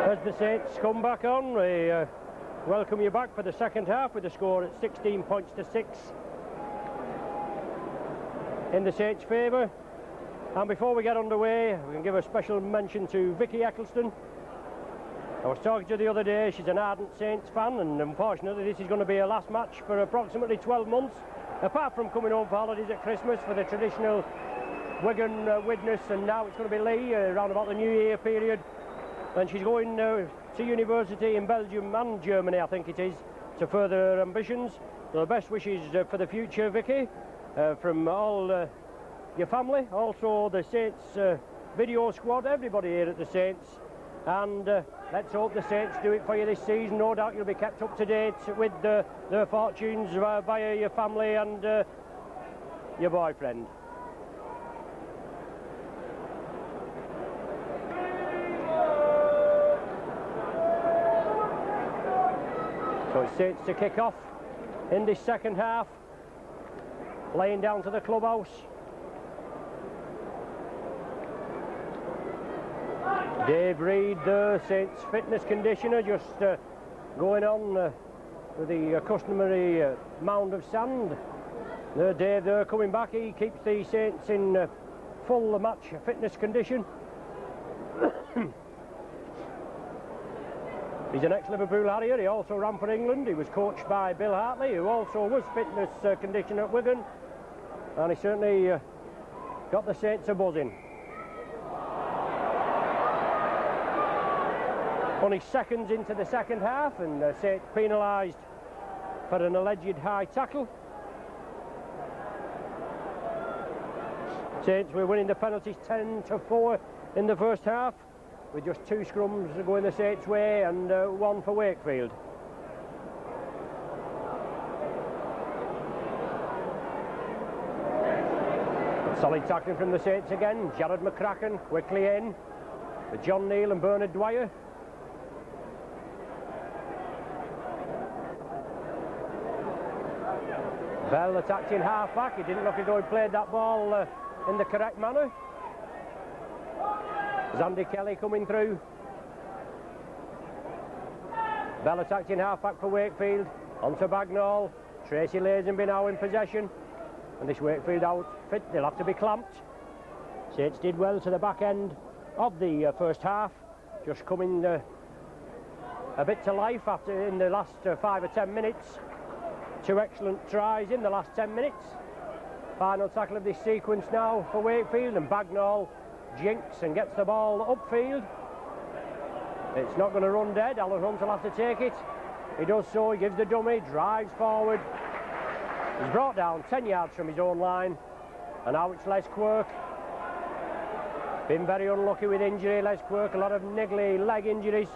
[SPEAKER 1] As the Saints come back on, we welcome you back for the second half with the score at 16 points to 6 in the Saints' favour. And before we get underway, we can give a special mention to Vicky Eccleston. I was talking to her the other day. She's an ardent Saints fan, and unfortunately this is going to be her last match for approximately 12 months, apart from coming home for holidays at Christmas for the traditional Wigan witness, and now it's going to be Lee around about the New Year period. And she's going to university in Belgium and Germany, I think it is, to further her ambitions. So the best wishes for the future, Vicky, from all your family, also the Saints video squad, everybody here at the Saints. And let's hope the Saints do it for you this season. No doubt you'll be kept up to date with their fortunes via your family and your boyfriend. So it's Saints to kick off in this second half, playing down to the clubhouse. Dave Reed, the Saints fitness conditioner, just going on with the customary mound of sand. Dave there coming back. He keeps the Saints in full match fitness condition. He's an ex-Liverpool Harrier. He also ran for England. He was coached by Bill Hartley, who also was fitness conditioner at Wigan, and he certainly got the Saints a buzzing. Only seconds into the second half, and Saints penalised for an alleged high tackle. Saints were winning the penalties 10-4 in the first half, with just 2 scrums going the Saints' way and 1 for Wakefield. Solid tackling from the Saints again. Jared McCracken quickly in with John Neal and Bernard Dwyer. Bell attacked in half-back. He didn't look as though he played that ball in the correct manner. Andy Kelly coming through. Bell attacked in half-back for Wakefield. Onto Bagnall. Tracy Lazenby now in possession. And this Wakefield outfit, they'll have to be clamped. Saints did well to the back end of the first half. Just coming a bit to life after in the last 5 or 10 minutes. 2 excellent tries in the last 10 minutes. Final tackle of this sequence now for Wakefield, and Bagnall jinks and gets the ball upfield. It's not going to run dead. Alan Hunt will have to take it. He does so. He gives the dummy, drives forward. He's brought down 10 yards from his own line, and now it's Les Quirk. Been very unlucky with injury, Les Quirk, a lot of niggly leg injuries,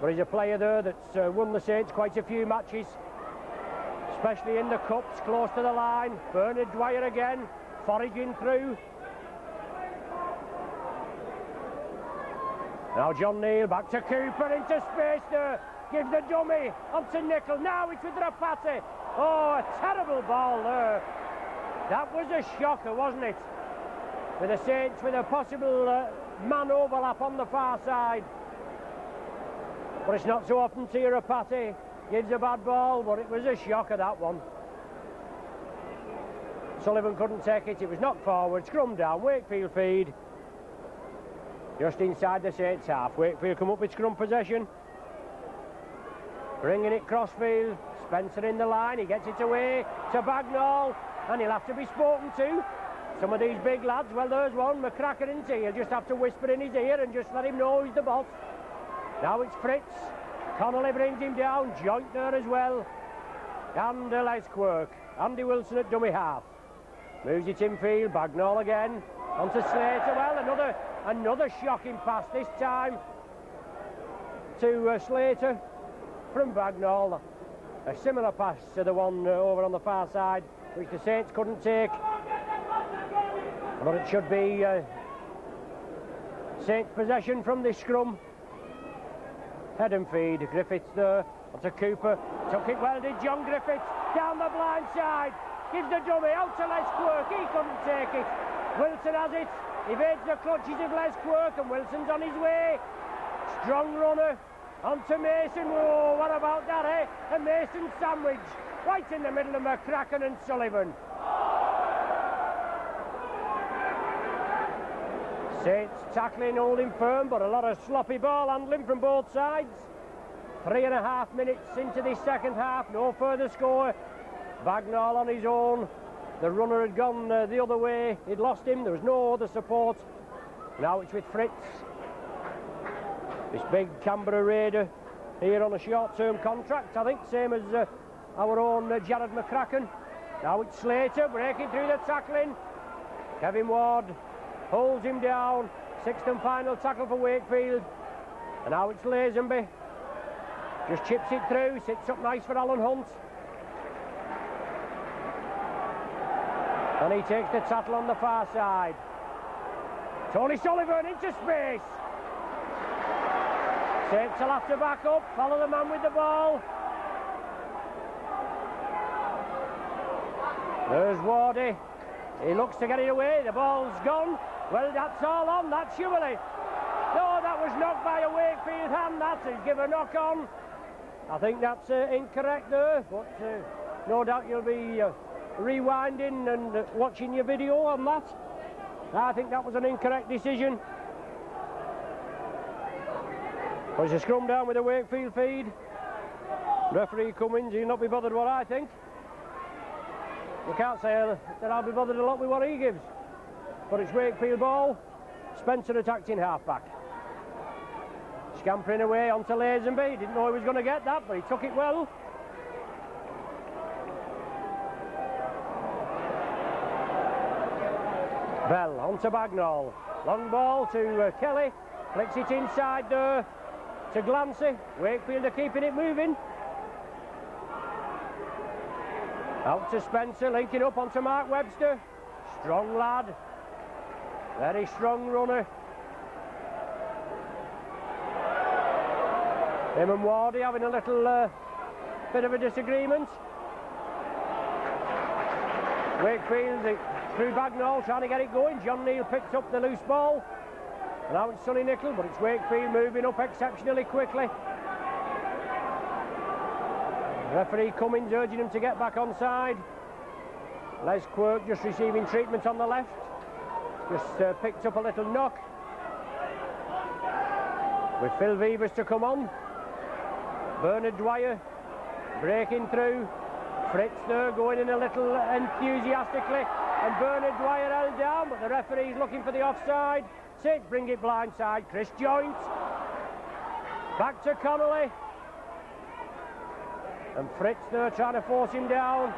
[SPEAKER 1] but he's a player there that's won the Saints quite a few matches, especially in the cups, close to the line. Bernard Dwyer again, foraging through. Now John Neal back to Cooper, into space there, gives the dummy onto Nickel. Now it's with Rapati. Oh, a terrible ball there. That was a shocker, wasn't it? With the Saints with a possible man overlap on the far side. But it's not so often to Rapati. Gives a bad ball, but it was a shocker, that one. Sullivan couldn't take it. It was knocked forward, scrum down, Wakefield feed. Just inside the Saints half. Wakefield come up with scrum possession. Bringing it crossfield. Spencer in the line, he gets it away to Bagnall, and he'll have to be spoken to. Some of these big lads, well, there's one, McCracken, isn't he? He'll just have to whisper in his ear and just let him know he's the boss. Now it's Fritz. Connolly brings him down, joint there as well. And Les Quirk. Andy Wilson at dummy half. Moves it infield, Bagnall again. Onto Slater, well, another shocking pass this time to Slater from Bagnall. A similar pass to the one over on the far side, which the Saints couldn't take. But it should be Saints possession from this scrum. Head and feed, Griffiths there, onto Cooper. Took it well, did John Griffiths, down the blind side. Gives the dummy out to Les Quirk, he couldn't take it. Wilson has it, evades the clutches of Les Quirk, and Wilson's on his way. Strong runner onto Mason. Whoa, what about that, eh? A Mason sandwich right in the middle of McCracken and Sullivan. Saints tackling, holding firm, but a lot of sloppy ball handling from both sides. 3.5 minutes into this second half, no further score. Bagnall on his own. The runner had gone the other way, he'd lost him, there was no other support. Now it's with Fritz. This big Canberra Raider here on a short-term contract, I think, same as our own Jared McCracken. Now it's Slater breaking through the tackling. Kevin Ward holds him down. Sixth and final tackle for Wakefield. And now it's Lazenby. Just chips it through, sits up nice for Alan Hunt. And he takes the tackle on the far side. Tony Sullivan into space. Saints will have to back up, follow the man with the ball. There's Wardy. He looks to get it away, the ball's gone. Well, that's all on, that's surely. No, that was knocked by a Wakefield hand, that is, give a knock on. I think that's incorrect there, but no doubt you'll be rewinding and watching your video on that. I think that was an incorrect decision. There's a scrum down with a Wakefield feed. Referee Cummins, he'll not be bothered what I think. You can't say that I'll be bothered a lot with what he gives. But it's Wakefield ball. Spencer attacked in half-back. Scampering away onto Lazenby. Didn't know he was going to get that, but he took it well. Bell onto Bagnall. Long ball to Kelly. Flicks it inside there to Glancy. Wakefield are keeping it moving. Out to Spencer, linking up onto Mark Webster. Strong lad. Very strong runner. Him and Wardy having a little bit of a disagreement. Wakefield through Bagnall trying to get it going. John Neal picked up the loose ball. And now it's Sonny Nickel, but it's Wakefield moving up exceptionally quickly. Referee Cummins urging him to get back on side. Les Quirk just receiving treatment on the left. Just picked up a little knock. With Phil Vivers to come on. Bernard Dwyer breaking through. Fritz there going in a little enthusiastically. And Bernard Dwyer held down, but the referee's looking for the offside. Saints bring it blindside. Chris Joint. Back to Connolly. And Fritz there trying to force him down.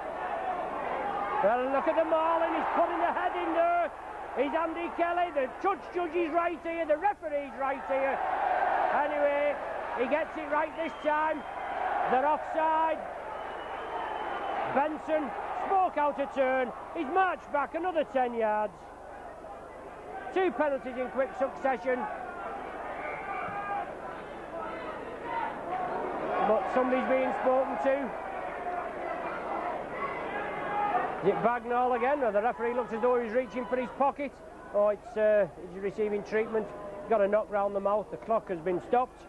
[SPEAKER 1] Well, look at the Marlin, he's putting the head in there. He's Andy Kelly, the judge is right here, the referee's right here. Anyway, he gets it right this time. They're offside. Benson spoke out a turn. He's marched back another 10 yards. 2 penalties in quick succession. But somebody's being spoken to. Is it Bagnall again? Or the referee looks as though he's reaching for his pocket. Oh, he's receiving treatment. Got a knock round the mouth. The clock has been stopped.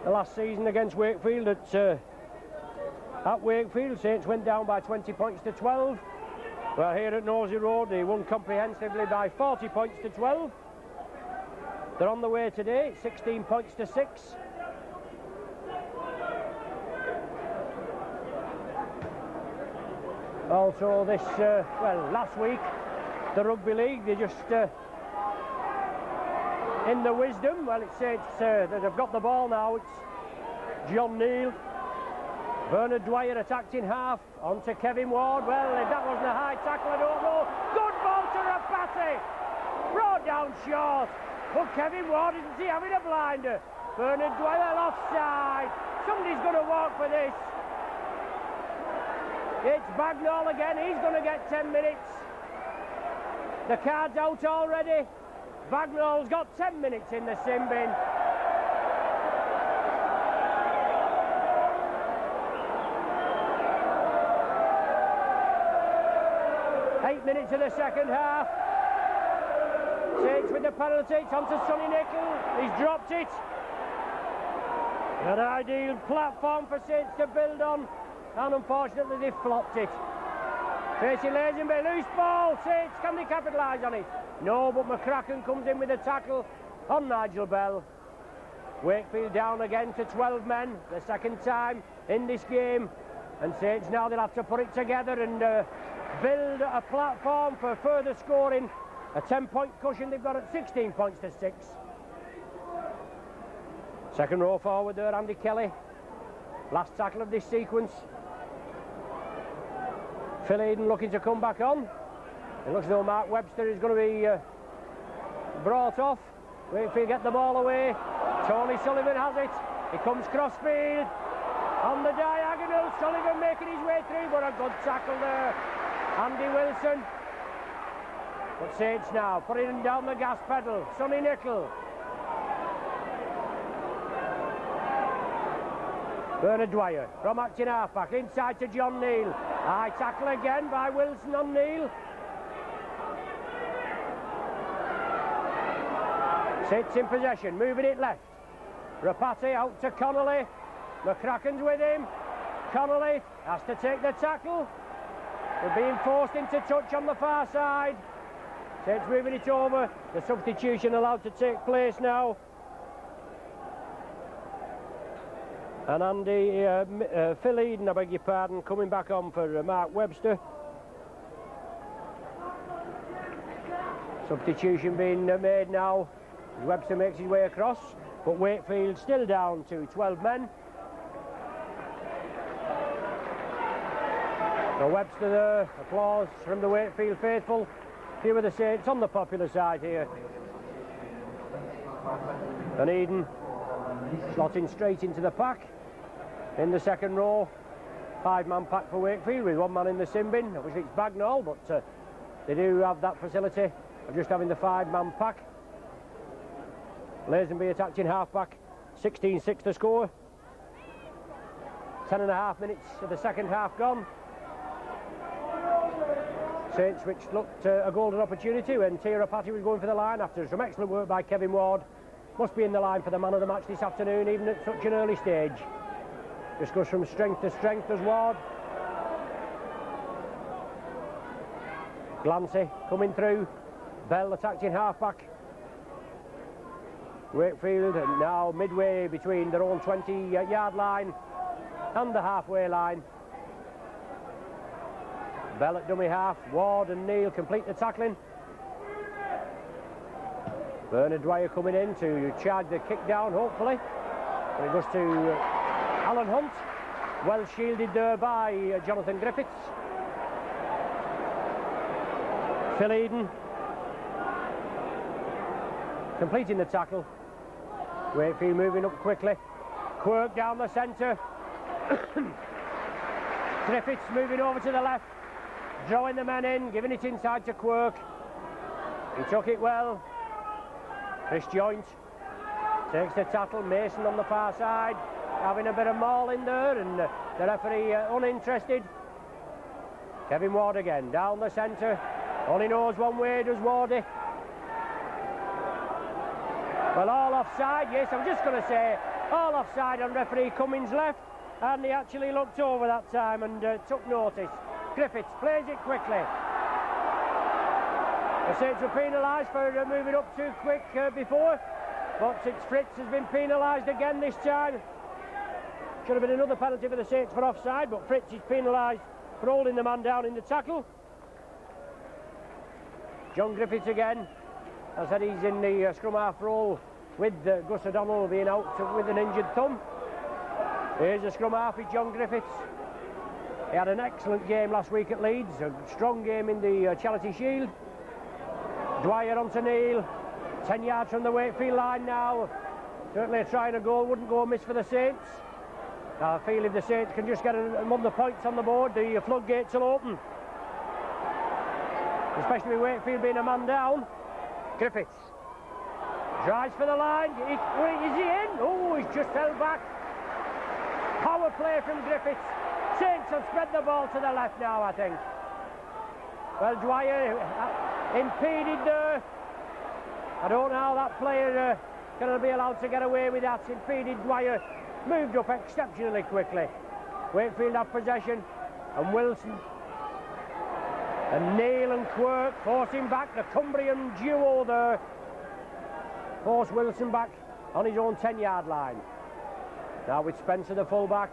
[SPEAKER 1] The last season against Wakefield at Wakefield, Saints went down by 20 points to 12. Well, here at Nosey Road, they won comprehensively by 40 points to 12. They're on the way today, 16 points to 6. Also this, well, last week, the Rugby League, they just, in the wisdom, well, it's that they've got the ball now, it's John Neal. Bernard Dwyer attacked in half, onto Kevin Ward. Well, if that wasn't a high tackle, I don't know. Good ball to Rapati. Brought down short. But Kevin Ward isn't he having a blinder. Bernard Dwyer offside. Somebody's going to walk for this. It's Bagnall again. He's going to get 10 minutes. The card's out already. Bagnall's got 10 minutes in the sin bin. 8 minutes of the second half. Saints with the penalty. It's on to Sonny Nickel. He's dropped it. An ideal platform for Saints to build on, and unfortunately they've flopped it. Tracy Lazenby, loose ball. Saints, can they capitalise on it? No, but McCracken comes in with a tackle on Nigel Bell. Wakefield down again to 12 men, the second time in this game. And Saints now, they'll have to put it together and build a platform for further scoring. A 10-point cushion they've got at 16 points to 6. Second row forward there, Andy Kelly. Last tackle of this sequence. Phil Eden looking to come back on. It looks as though Mark Webster is going to be brought off. Wakefield get the ball away. Tony Sullivan has it. He comes crossfield. On the diagonal, Sullivan making his way through, but a good tackle there. Andy Wilson. But Saints now putting down the gas pedal. Sonny Nickel. Bernard Dwyer from acting halfback inside to John Neal. High tackle again by Wilson on Neal. Saints in possession, moving it left. Rapati out to Connolly. McCracken's with him. Connolly has to take the tackle. They're being forced into touch on the far side. Saints moving it over. The substitution allowed to take place now. And Andy, Phil Eden, I beg your pardon, coming back on for Mark Webster. Substitution being made now. Webster makes his way across, but Wakefield still down to 12 men. So Webster there, applause from the Wakefield faithful. Few of the Saints on the popular side here. And Eden slotting straight into the pack. In the second row, 5-man pack for Wakefield with 1 man in the sin bin. Obviously it's Bagnall, but they do have that facility of just having the 5-man pack. Lazenby attacked in half-back, 16-6 to score. 10.5 minutes of the second half gone. Saints, which looked a golden opportunity when Rapati was going for the line after some excellent work by Kevin Ward. Must be in the line for the man of the match this afternoon, even at such an early stage. Just goes from strength to strength as Ward. Glancy coming through. Bell attacked in half-back. Wakefield now midway between their own 20-yard line and the halfway line. Bell at dummy half. Ward and Neal complete the tackling. Bernard Dwyer coming in to charge the kick down, hopefully. And it goes to Alan Hunt. Well shielded there by Jonathan Griffiths. Phil Eden completing the tackle. Wakefield moving up quickly. Quirk down the centre. Griffiths moving over to the left. Drawing the man in, giving it inside to Quirk. He took it well. Chris Joint takes the tackle. Mason on the far side, having a bit of maul in there, and the referee uninterested. Kevin Ward again, down the centre. Only knows one way, does Wardy. Well, all offside, yes, I'm just going to say, all offside on referee Cummins' left, and he actually looked over that time and took notice. Griffiths plays it quickly. The Saints were penalised for moving up too quick before, but Fritz has been penalised again this time. Should have been another penalty for the Saints for offside, but Fritz is penalised for holding the man down in the tackle. John Griffiths again. As I said, he's in the scrum half role with Gus O'Donnell being out with an injured thumb. Here's the scrum half with John Griffiths. He had an excellent game last week at Leeds, a strong game in the Charity Shield. Dwyer onto Neil, 10 yards from the Wakefield line now. Certainly trying a goal, wouldn't go amiss for the Saints. I feel if the Saints can just get among the points on the board, the floodgates will open. Especially with Wakefield being a man down. Griffiths drives for the line. Is he in? Oh, he's just held back. Power play from Griffiths. Saints have spread the ball to the left now, I think. Well, Dwyer impeded there. I don't know how that player can be allowed to get away with that. Impeded Dwyer. Moved up exceptionally quickly. Wakefield have possession, and Wilson and Neil and Quirk forcing back. The Cumbrian duo there force Wilson back on his own 10-yard line. Now with Spencer the fullback.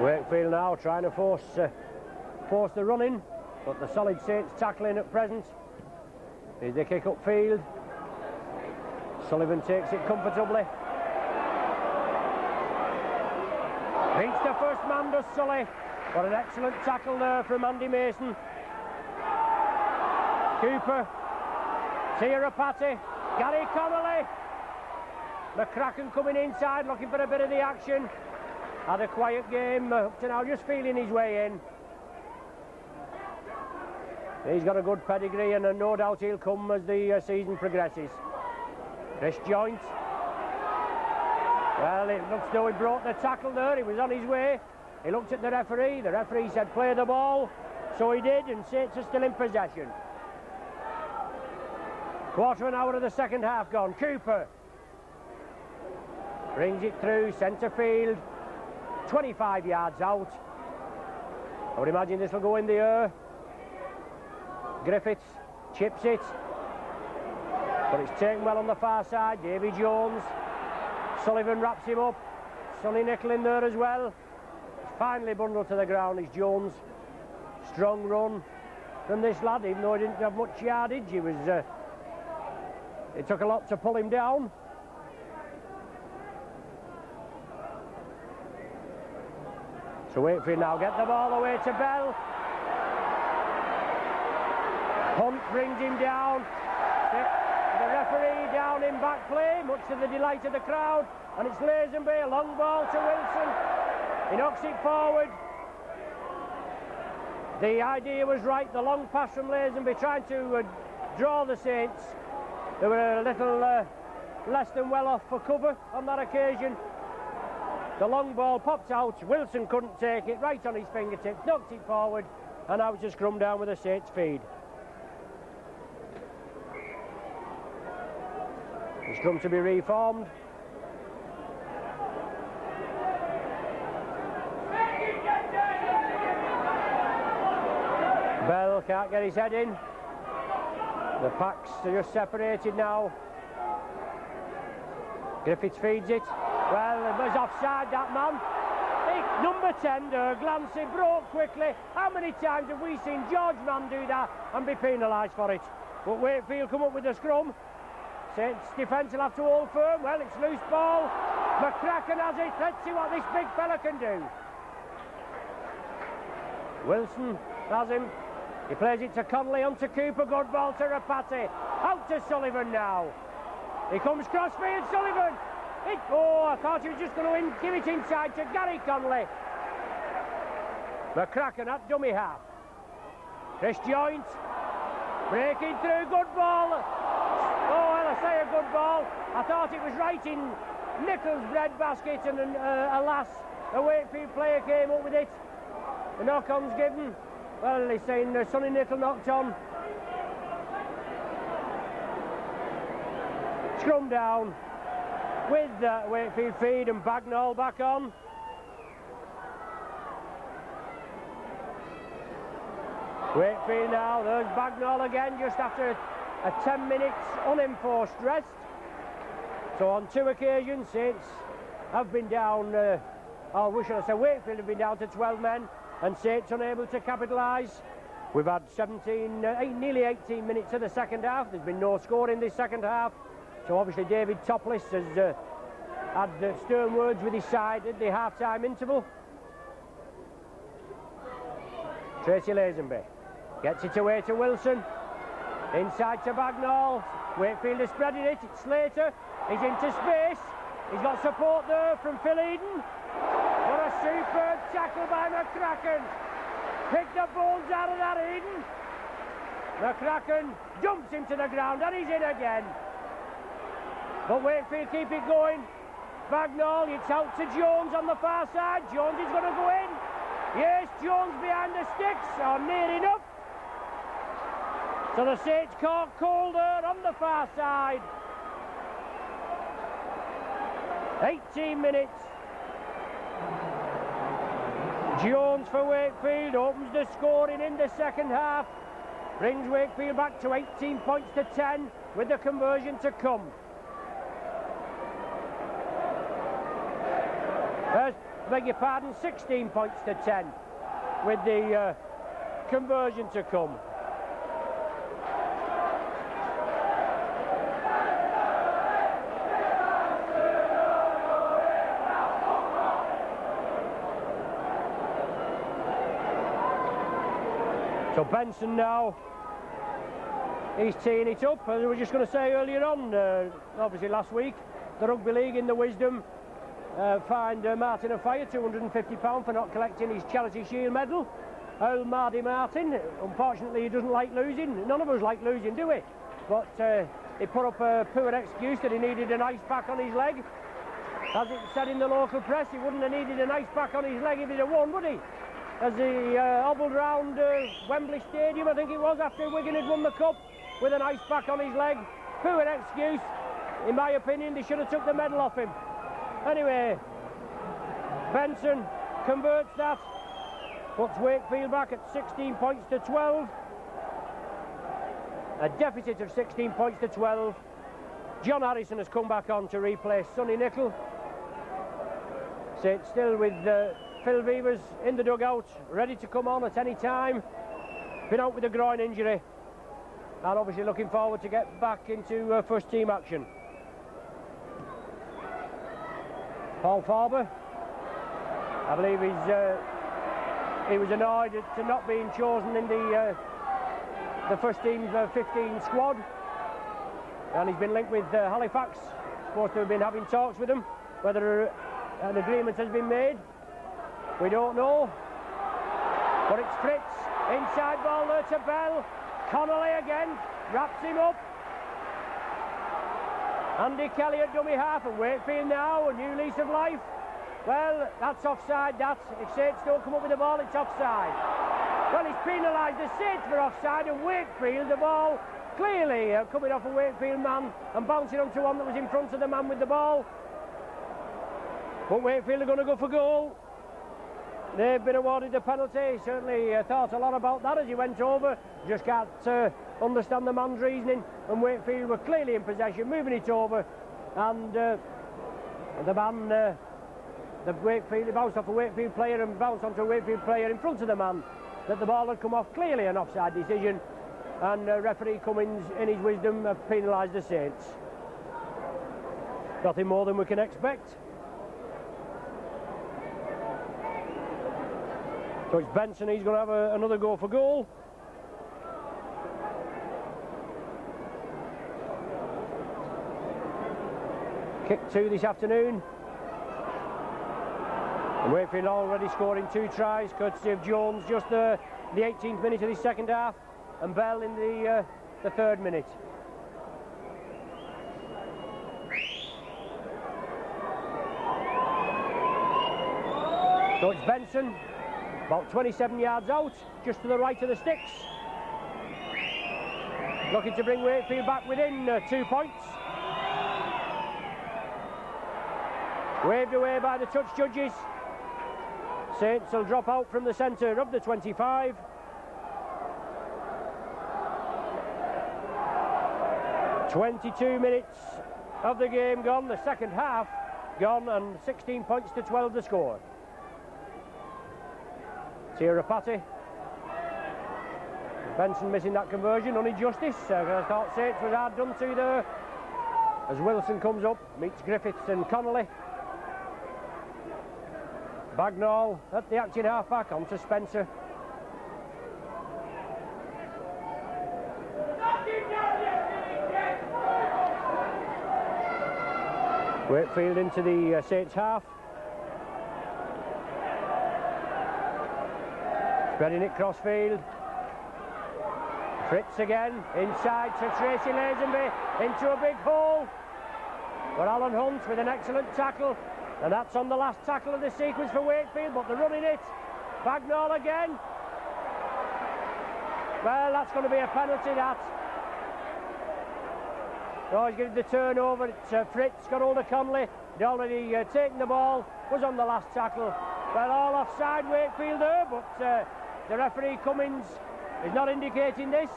[SPEAKER 1] Wakefield now trying to force the run in, but the solid Saints tackling at present. Here's the kick upfield. Sullivan takes it comfortably. Beats the first man, does Sully. What an excellent tackle there from Andy Mason. Cooper, Tirapati, Gary Connolly. McCracken coming inside, looking for a bit of the action. Had a quiet game up to now, just feeling his way in. He's got a good pedigree, and no doubt he'll come as the season progresses. Chris Joint. Well, it looks though he brought the tackle there. He was on his way. He looked at the referee. The referee said play the ball. So he did, and Saints are still in possession. Quarter of an hour of the second half gone. Cooper brings it through centre field. 25 yards out. I would imagine this will go in the air. Griffiths chips it, but it's taken well on the far side. Davy Jones, Sullivan wraps him up. Sonny Nicol in there as well. Finally bundled to the ground is Jones. Strong run from this lad, even though he didn't have much yardage. It took a lot to pull him down. So Wakefield now get the ball away to Bell. Hunt brings him down. The referee down in back play, much to the delight of the crowd. And it's Lazenby, a long ball to Wilson. He knocks it forward. The idea was right, the long pass from Lazenby, trying to draw the Saints. They were a little less than well off for cover on that occasion. The long ball popped out. Wilson couldn't take it, right on his fingertips, knocked it forward, and now it's just scrum down with a Saints feed. The scrum to be reformed. Bell can't get his head in. The packs are just separated now. Griffiths feeds it. Well, it was offside, that man. Number 10 there, Glancy, broke quickly. How many times have we seen George Mann do that and be penalised for it? But Wakefield come up with the scrum. Saints defence will have to hold firm. Well, it's loose ball. McCracken has it. Let's see what this big fella can do. Wilson has him. He plays it to Connolly, onto Cooper. Good ball to Rapati. Out to Sullivan now. He comes crossfield, Sullivan. I thought he was just going to give it inside to Gary Connolly. McCracken at dummy half. Chris Joint breaking through, good ball. Well, I say a good ball. I thought it was right in Nichols' breadbasket, and alas, a Wakefield player came up with it. The knock-on's given. Well, he's saying Sonny Nicol knocked on. Scrum down with Wakefield feed and Bagnall back on. Wakefield now, there's Bagnall again just after a 10 minutes unenforced rest. So on 2 occasions, Saints have been down, or should I say Wakefield have been down to 12 men, and Saints unable to capitalise. We've had nearly 18 minutes of the second half. There's been no score in this second half. So obviously David Topless has had stern words with his side at the half-time interval. Tracy Lazenby gets it away to Wilson. Inside to Bagnall. Wakefield is spreading it. It's Slater. He's into space. He's got support there from Phil Eden. What a superb tackle by McCracken. Picked the balls out of that Eden. McCracken jumps him to the ground and he's in again. But Wakefield keep it going. Bagnall, it's out to Jones on the far side. Jones is going to go in. Yes, Jones behind the sticks, or near enough. So the Saints caught cold there on the far side. 18 minutes. Jones for Wakefield opens the scoring in the second half. Brings Wakefield back to 18 points to 10 with the conversion to come. Beg your pardon, 16 points to 10 with the conversion to come. So Benson now, he's teeing it up. As we were just going to say earlier on, obviously last week, the Rugby League in the Wisdom fined Martin of Fire £250 for not collecting his Charity Shield medal. Old Marty Martin, unfortunately he doesn't like losing. None of us like losing, do we? But he put up a poor excuse that he needed an ice pack on his leg. As it said in the local press, he wouldn't have needed an ice pack on his leg if he'd have won, would he? As he hobbled round Wembley Stadium, I think it was, after Wigan had won the cup, with an ice pack on his leg. Poor excuse. In my opinion, they should have took the medal off him. Anyway, Benson converts that, puts Wakefield back at 16 points to 12. A deficit of 16 points to 12. John Harrison has come back on to replace Sonny Nicol. So it's still with Phil Beavers in the dugout, ready to come on at any time. Been out with a groin injury, and obviously looking forward to get back into first team action. Paul Farber, I believe he was annoyed at not being chosen in the first team's 15 squad, and he's been linked with Halifax. Supposed to have been having talks with them. Whether an agreement has been made, we don't know. But it's Fritz, inside ball there to Bell. Connolly again, wraps him up. Andy Kelly at dummy half, and Wakefield now, a new lease of life. Well, that's offside, if Saints don't come up with the ball, it's offside. Well, he's penalised the Saints for offside, and Wakefield, the ball clearly coming off a Wakefield man and bouncing onto one that was in front of the man with the ball. But Wakefield are going to go for goal. They've been awarded the penalty. Certainly thought a lot about that as he went over. Just can't understand the man's reasoning. And Wakefield were clearly in possession, moving it over. And the man, they bounced off a Wakefield player and bounced onto a Wakefield player in front of the man. That the ball had come off, clearly an offside decision. And referee Cummins, in his wisdom, penalised the Saints. Nothing more than we can expect. So it's Benson, he's going to have another go for goal. Kick 2 this afternoon. And Wakefield already scoring 2 tries, courtesy of Jones, just the 18th minute of the second half, and Bell in the 3rd minute. So it's Benson. About 27 yards out, just to the right of the sticks. Looking to bring Wakefield back within 2 points. Waved away by the touch judges. Saints will drop out from the centre of the 25. "22 minutes of the game gone, the second half gone, and 16 points to 12 the score. Rapati. Benson missing that conversion, only justice. I thought Saints was hard done to there. As Wilson comes up, meets Griffiths and Connolly. Bagnall at the acting half-back, on to Spencer. Wakefield into the Saints half. Spreading it crossfield. Fritz again, inside to Tracy Lazenby, into a big hole. But Alan Hunt with an excellent tackle, and that's on the last tackle of the sequence for Wakefield, but they're running it. Bagnall again. Well, that's going to be a penalty, that. Oh, he's getting the turnover. It's Fritz, got hold of Conley. He'd already taken the ball, was on the last tackle. Well, all offside Wakefield there, but the referee Cummins is not indicating this.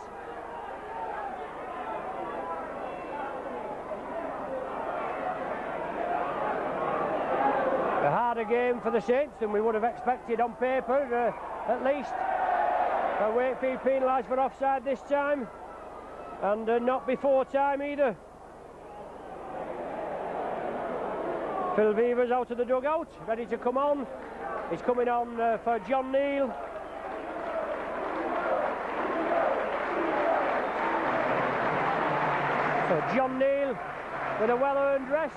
[SPEAKER 1] A harder game for the Saints than we would have expected on paper, at least. Wakefield penalised for offside this time, and not before time either. Phil Beavers out of the dugout, ready to come on. He's coming on for John Neal. So John Neal with a well-earned rest.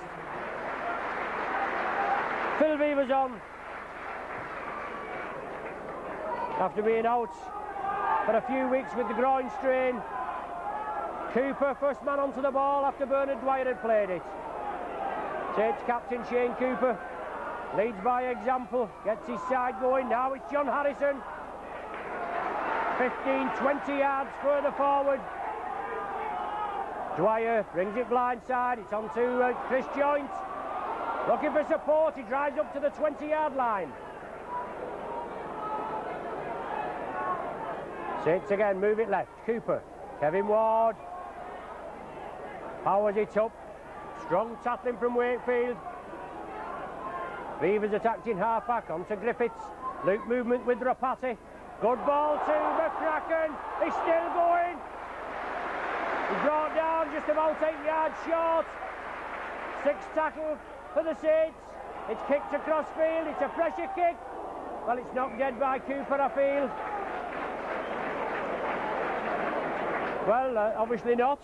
[SPEAKER 1] Phil Beavers on. After being out for a few weeks with the groin strain. Cooper, first man onto the ball after Bernard Dwyer had played it. Saints captain Shane Cooper leads by example, gets his side going. Now it's John Harrison. 15-20 yards further forward. Dwyer brings it blindside. It's on to Chris Joint. Looking for support. He drives up to the 20-yard line. Saints again, move it left. Cooper. Kevin Ward. Powers it up. Strong tackling from Wakefield. Beavers attacked in half-back, on to Griffiths. Loop movement with Rapati. Good ball to McCracken. He's still going. He's brought down just about 8 yards short. 6 tackle for the Saints. It's kicked across field. It's a pressure kick. Well, it's knocked dead by Cooper, I feel. Well, obviously not.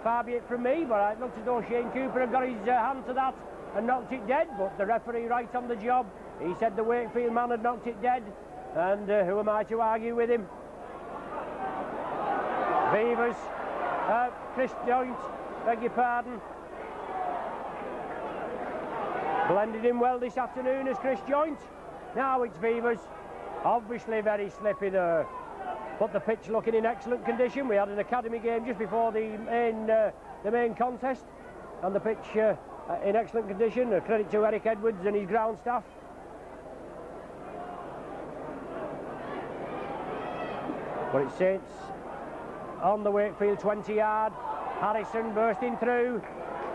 [SPEAKER 1] Far be it from me, but it looks as though Shane Cooper had got his hand to that and knocked it dead, but the referee right on the job. He said the Wakefield man had knocked it dead, and who am I to argue with him? Beavers, Chris Joint, beg your pardon. Blended in well this afternoon as Chris Joint. Now it's Beavers, obviously very slippy there. But the pitch looking in excellent condition. We had an academy game just before the main contest, and the pitch in excellent condition. A credit to Eric Edwards and his ground staff. But it's Saints on the Wakefield 20-yard. Harrison bursting through,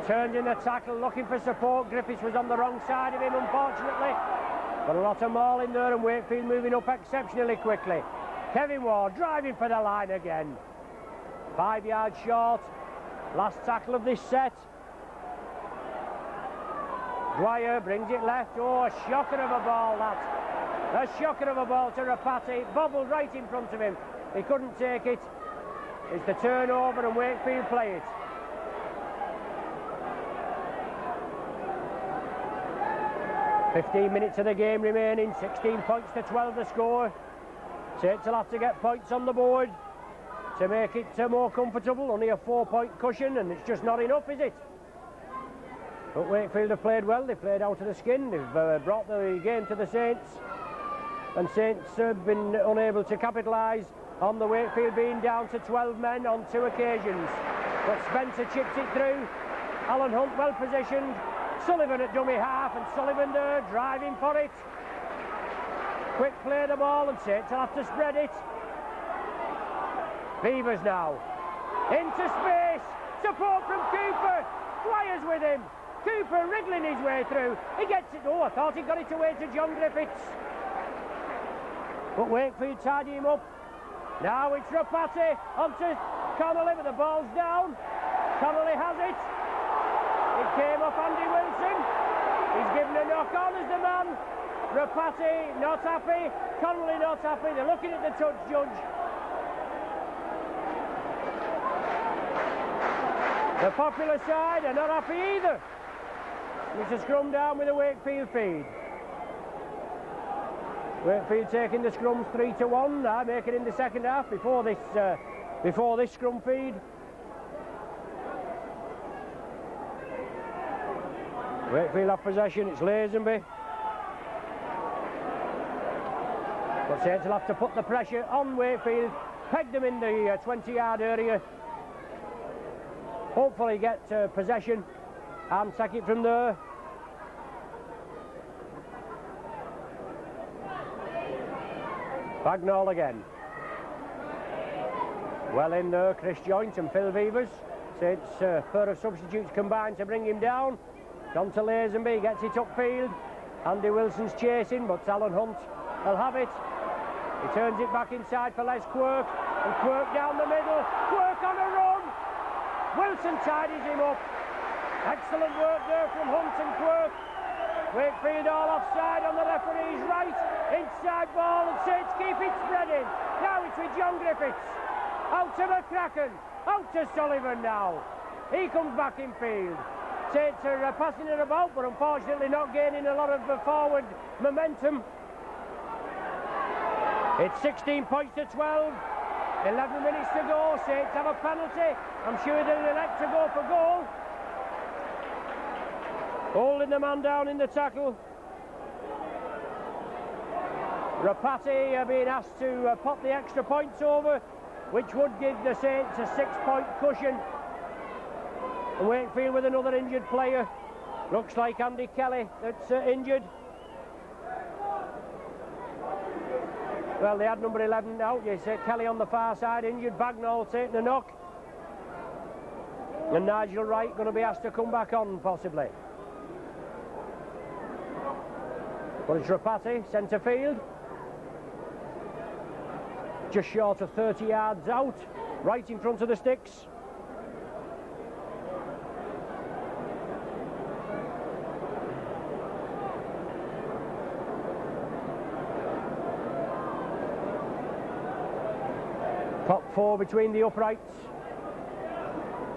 [SPEAKER 1] turned in a tackle, looking for support. Griffiths was on the wrong side of him, unfortunately. But a lot of maul in there, and Wakefield moving up exceptionally quickly. Kevin Ward driving for the line again. 5 yards short. Last tackle of this set. Dwyer brings it left. Oh, a shocker of a ball, that. A shocker of a ball to Rapati. It bobbled right in front of him. He couldn't take it. It's the turnover, and Wakefield play it. "15 minutes of the game remaining. 16 points to 12 the score. Saints will have to get points on the board to make it more comfortable. Only a 4-point cushion, and it's just not enough, is it? But Wakefield have played well. They played out of the skin. They've brought the game to the Saints, and Saints have been unable to capitalise on the Wakefield being down to 12 men on 2 occasions. But Spencer chips it through. Alan Hunt well positioned. Sullivan at dummy half, and Sullivan there driving for it. Quick play the ball, and Saints will have to spread it. Beavers now. Into space. Support from Cooper. Dwyer with him. Cooper wriggling his way through. He gets it. Oh, I thought he got it away to John Griffiths. But Wakefield tied him up. Now it's Rapati onto Connolly, but the ball's down. Connolly has it. It came off Andy Wilson. He's given a knock on as the man. Rapati not happy. Connolly not happy. They're looking at the touch judge. The popular side are not happy either. It's a scrum down with a Wakefield feed. Wakefield taking the scrums 3-1. They make it in the second half before this scrum feed. Wakefield have possession. It's Lazenby. But Saints will have to put the pressure on Wakefield. Peg them in the 20-yard area. Hopefully get possession and take it from there. Bagnall again. Well in there, Chris Joint and Phil Vevers. Saints pair of substitutes combined to bring him down. Gone to Lazenby, gets it upfield. Andy Wilson's chasing, but Alan Hunt will have it. He turns it back inside for Les Quirk. And Quirk down the middle. Quirk on a run. Wilson tidies him up. Excellent work there from Hunt and Quirk. Wakefield all offside on the referee's right. Inside ball, and Saints keep it spreading. Now it's with John Griffiths. Out to McCracken. Out to Sullivan now. He comes back in field. Saints are passing it about, but unfortunately not gaining a lot of forward momentum. It's 16 points to 12. 11 minutes to go. Saints have a penalty. I'm sure they'll elect to go for goal. Holding the man down in the tackle. Rapati being asked to pop the extra points over, which would give the Saints a 6-point cushion. And Wakefield with another injured player. Looks like Andy Kelly that's injured. Well, they had number 11 out. You see Kelly on the far side injured. Bagnall taking a knock. And Nigel Wright going to be asked to come back on possibly. But it's Rapati, centre field. Just short of 30 yards out. Right in front of the sticks. Top 4 between the uprights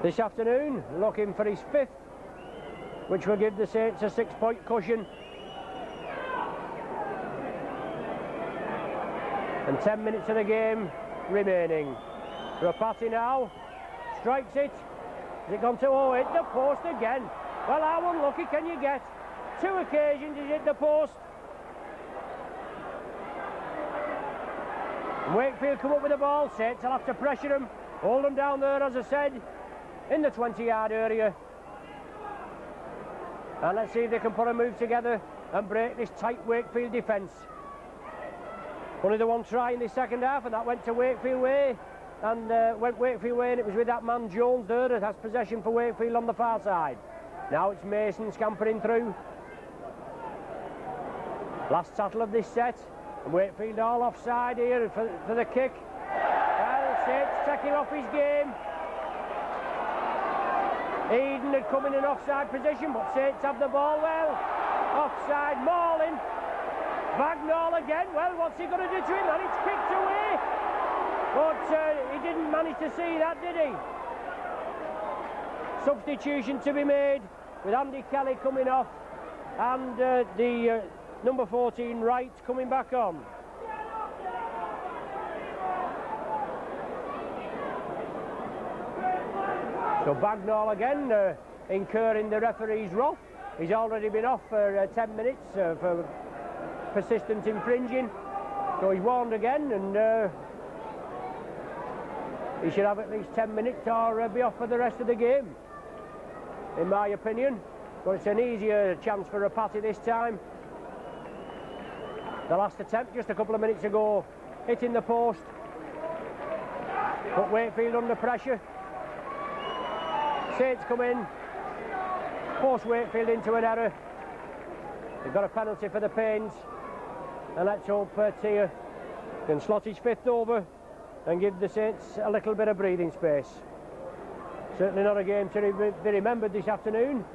[SPEAKER 1] this afternoon, looking for his 5th, which will give the Saints a 6-point cushion. And 10 minutes of the game remaining. Rapati now strikes it. Has it gone to hit the post again? Well, how unlucky can you get? 2 occasions he's hit the post. Wakefield come up with the ball. Saints will have to pressure him. Hold them down there, as I said, in the 20-yard area. And let's see if they can put a move together and break this tight Wakefield defence. Only the one try in the second half, and that went to Wakefield way. And went Wakefield way, and it was with that man Jones there that has possession for Wakefield on the far side. Now it's Mason scampering through. Last tackle of this set. Wakefield all offside here for the kick. Well, Saints taking off his game. Eden had come in an offside position, but Saints have the ball well. Offside, Morlin. Bagnall again. Well, what's he going to do to him? And it's kicked away. But he didn't manage to see that, did he? Substitution to be made with Andy Kelly coming off and the number 14 Wright coming back on. So Bagnall again incurring the referee's wrath. He's already been off for 10 minutes for persistent infringing. So he's warned again, and he should have at least 10 minutes or be off for the rest of the game, in my opinion. But it's an easier chance for Rapati this time. The last attempt just a couple of minutes ago, hitting the post. But Wakefield under pressure. Saints come in. forced Wakefield into an error. They've got a penalty for the pains, and let's hope Tia can slot his fifth over and give the Saints a little bit of breathing space. Certainly not a game to be remembered this afternoon.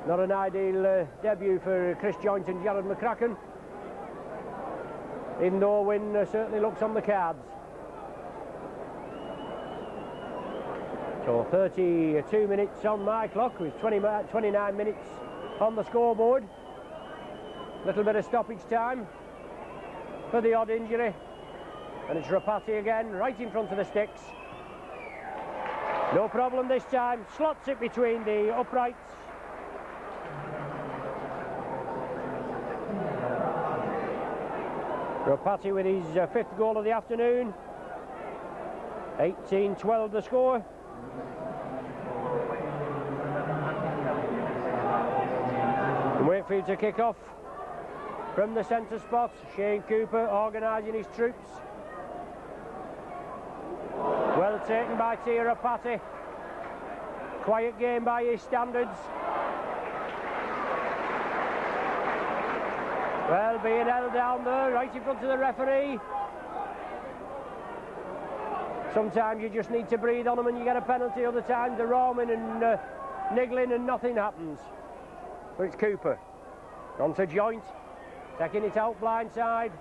[SPEAKER 1] Not an ideal debut for Chris Joynt and Jared McCracken, even though a win certainly looks on the cards. So 32 minutes on my clock, with 29 minutes on the scoreboard. Little bit of stoppage time for the odd injury, and it's Rapati again, right in front of the sticks. No problem this time, slots it between the uprights. Rapati with his fifth goal of the afternoon. 18-12 the score. And Wakefield to kick off from the centre spot. Shane Cooper organising his troops. Well taken by Tia Rapati. Quiet game by his standards. Well, being held down there, right in front of the referee. Sometimes you just need to breathe on them and you get a penalty. Other times they're roaming and niggling and nothing happens. But it's Cooper. On to Joynt. Taking it out blindside.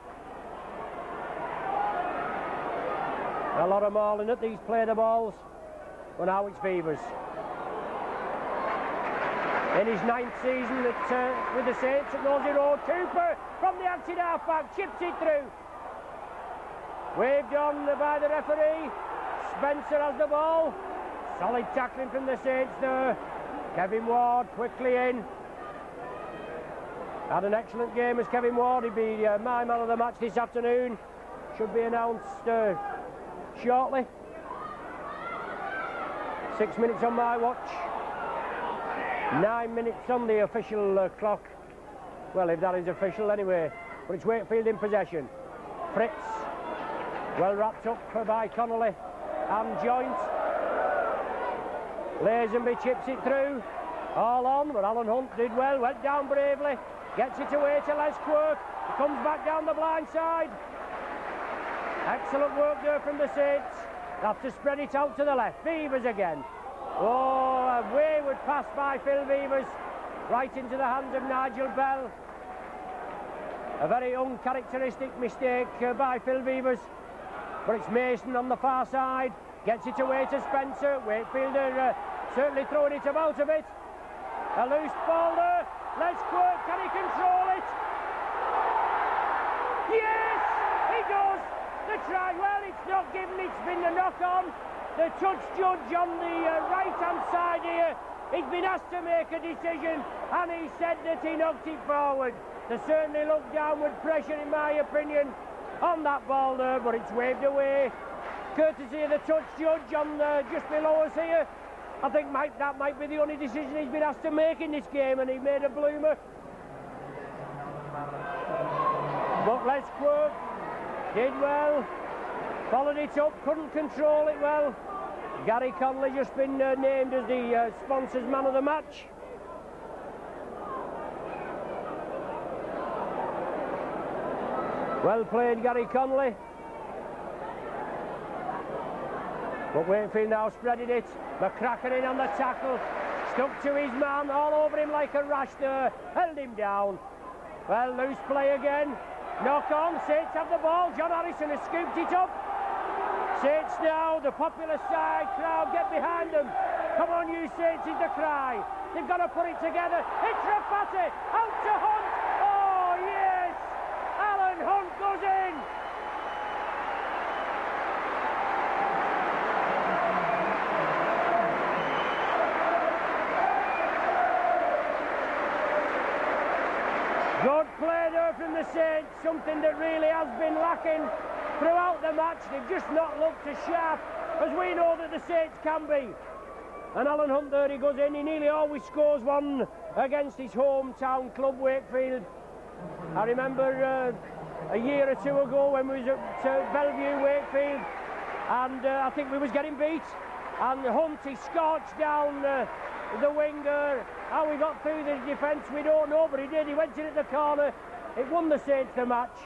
[SPEAKER 1] A lot of mauling at these play the balls. But now it's Beavers. In his 9th season with the Saints at Nosey Road, Cooper from the acting half-back chips it through. Waved on by the referee. Spencer has the ball. Solid tackling from the Saints there. Kevin Ward quickly in. Had an excellent game as Kevin Ward. He'll be my man of the match this afternoon. Should be announced shortly. 6 minutes on my watch. 9 minutes on the official clock. Well, if that is official anyway. But it's Wakefield in possession. Fritz, well wrapped up by Connolly and Joynt. Lazenby chips it through. All on, but Alan Hunt did well. Went down bravely. Gets it away to Les Quirk. He comes back down the blind side. Excellent work there from the Saints. Have to spread it out to the left. Beavers again. Oh, a wayward pass by Phil Beavers, right into the hands of Nigel Bell. A very uncharacteristic mistake by Phil Beavers, but it's Mason on the far side, gets it away to Spencer. Wakefielder certainly throwing it about a bit. A loose ball there. Les Quirk, can he control it? Yes, he does. The try, well, it's not given, it's been a knock on. The touch judge on the right-hand side here, he's been asked to make a decision, and he said that he knocked it forward. There certainly looked downward pressure, in my opinion, on that ball there, but it's waved away. Courtesy of the touch judge on just below us here. I think that might be the only decision he's been asked to make in this game, and he made a bloomer. But Les Quirk did well. Followed it up, couldn't control it well. Gary Connolly just been named as the sponsors man of the match. Well played, Gary Connolly. But Wakefield now spreading it. McCracken in on the tackle. Stuck to his man, all over him like a rash there. Held him down. Well, loose play again. Knock on, Saints have the ball. John Harrison has scooped it up. Saints now, the popular side crowd, get behind them. Come on, you Saints, is the cry. They've got to put it together. It's Rapati, out to Hunt. Oh, yes! Alan Hunt goes in. Good play there from the Saints, something that really has been lacking throughout the match. They've just not looked as sharp as we know that the Saints can be. And Alan Hunt there, he goes in. He nearly always scores one against his hometown club, Wakefield. I remember a year or two ago when we was at Bellevue, Wakefield, and I think we was getting beat. And Hunt, he scorched down the winger. How he got through the defence, we don't know, but he did. He went in at the corner. It won the Saints the match,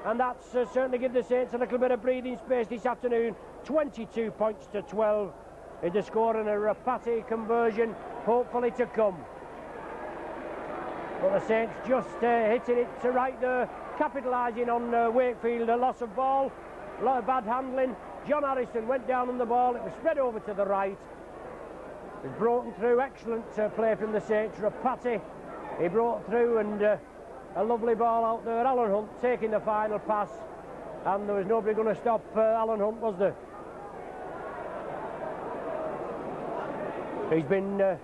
[SPEAKER 1] and that's certainly given the Saints a little bit of breathing space this afternoon. 22 points to 12 in the score, and a Rapati conversion hopefully to come. But the Saints just hitting it to right there, capitalising on Wakefield, a loss of ball, a lot of bad handling. John Harrison went down on the ball, it was spread over to the right. It was broken through, excellent play from the Saints. Rapati, he brought through, and a lovely ball out there. Alan Hunt taking the final pass, and there was nobody going to stop Alan Hunt, was there? He's been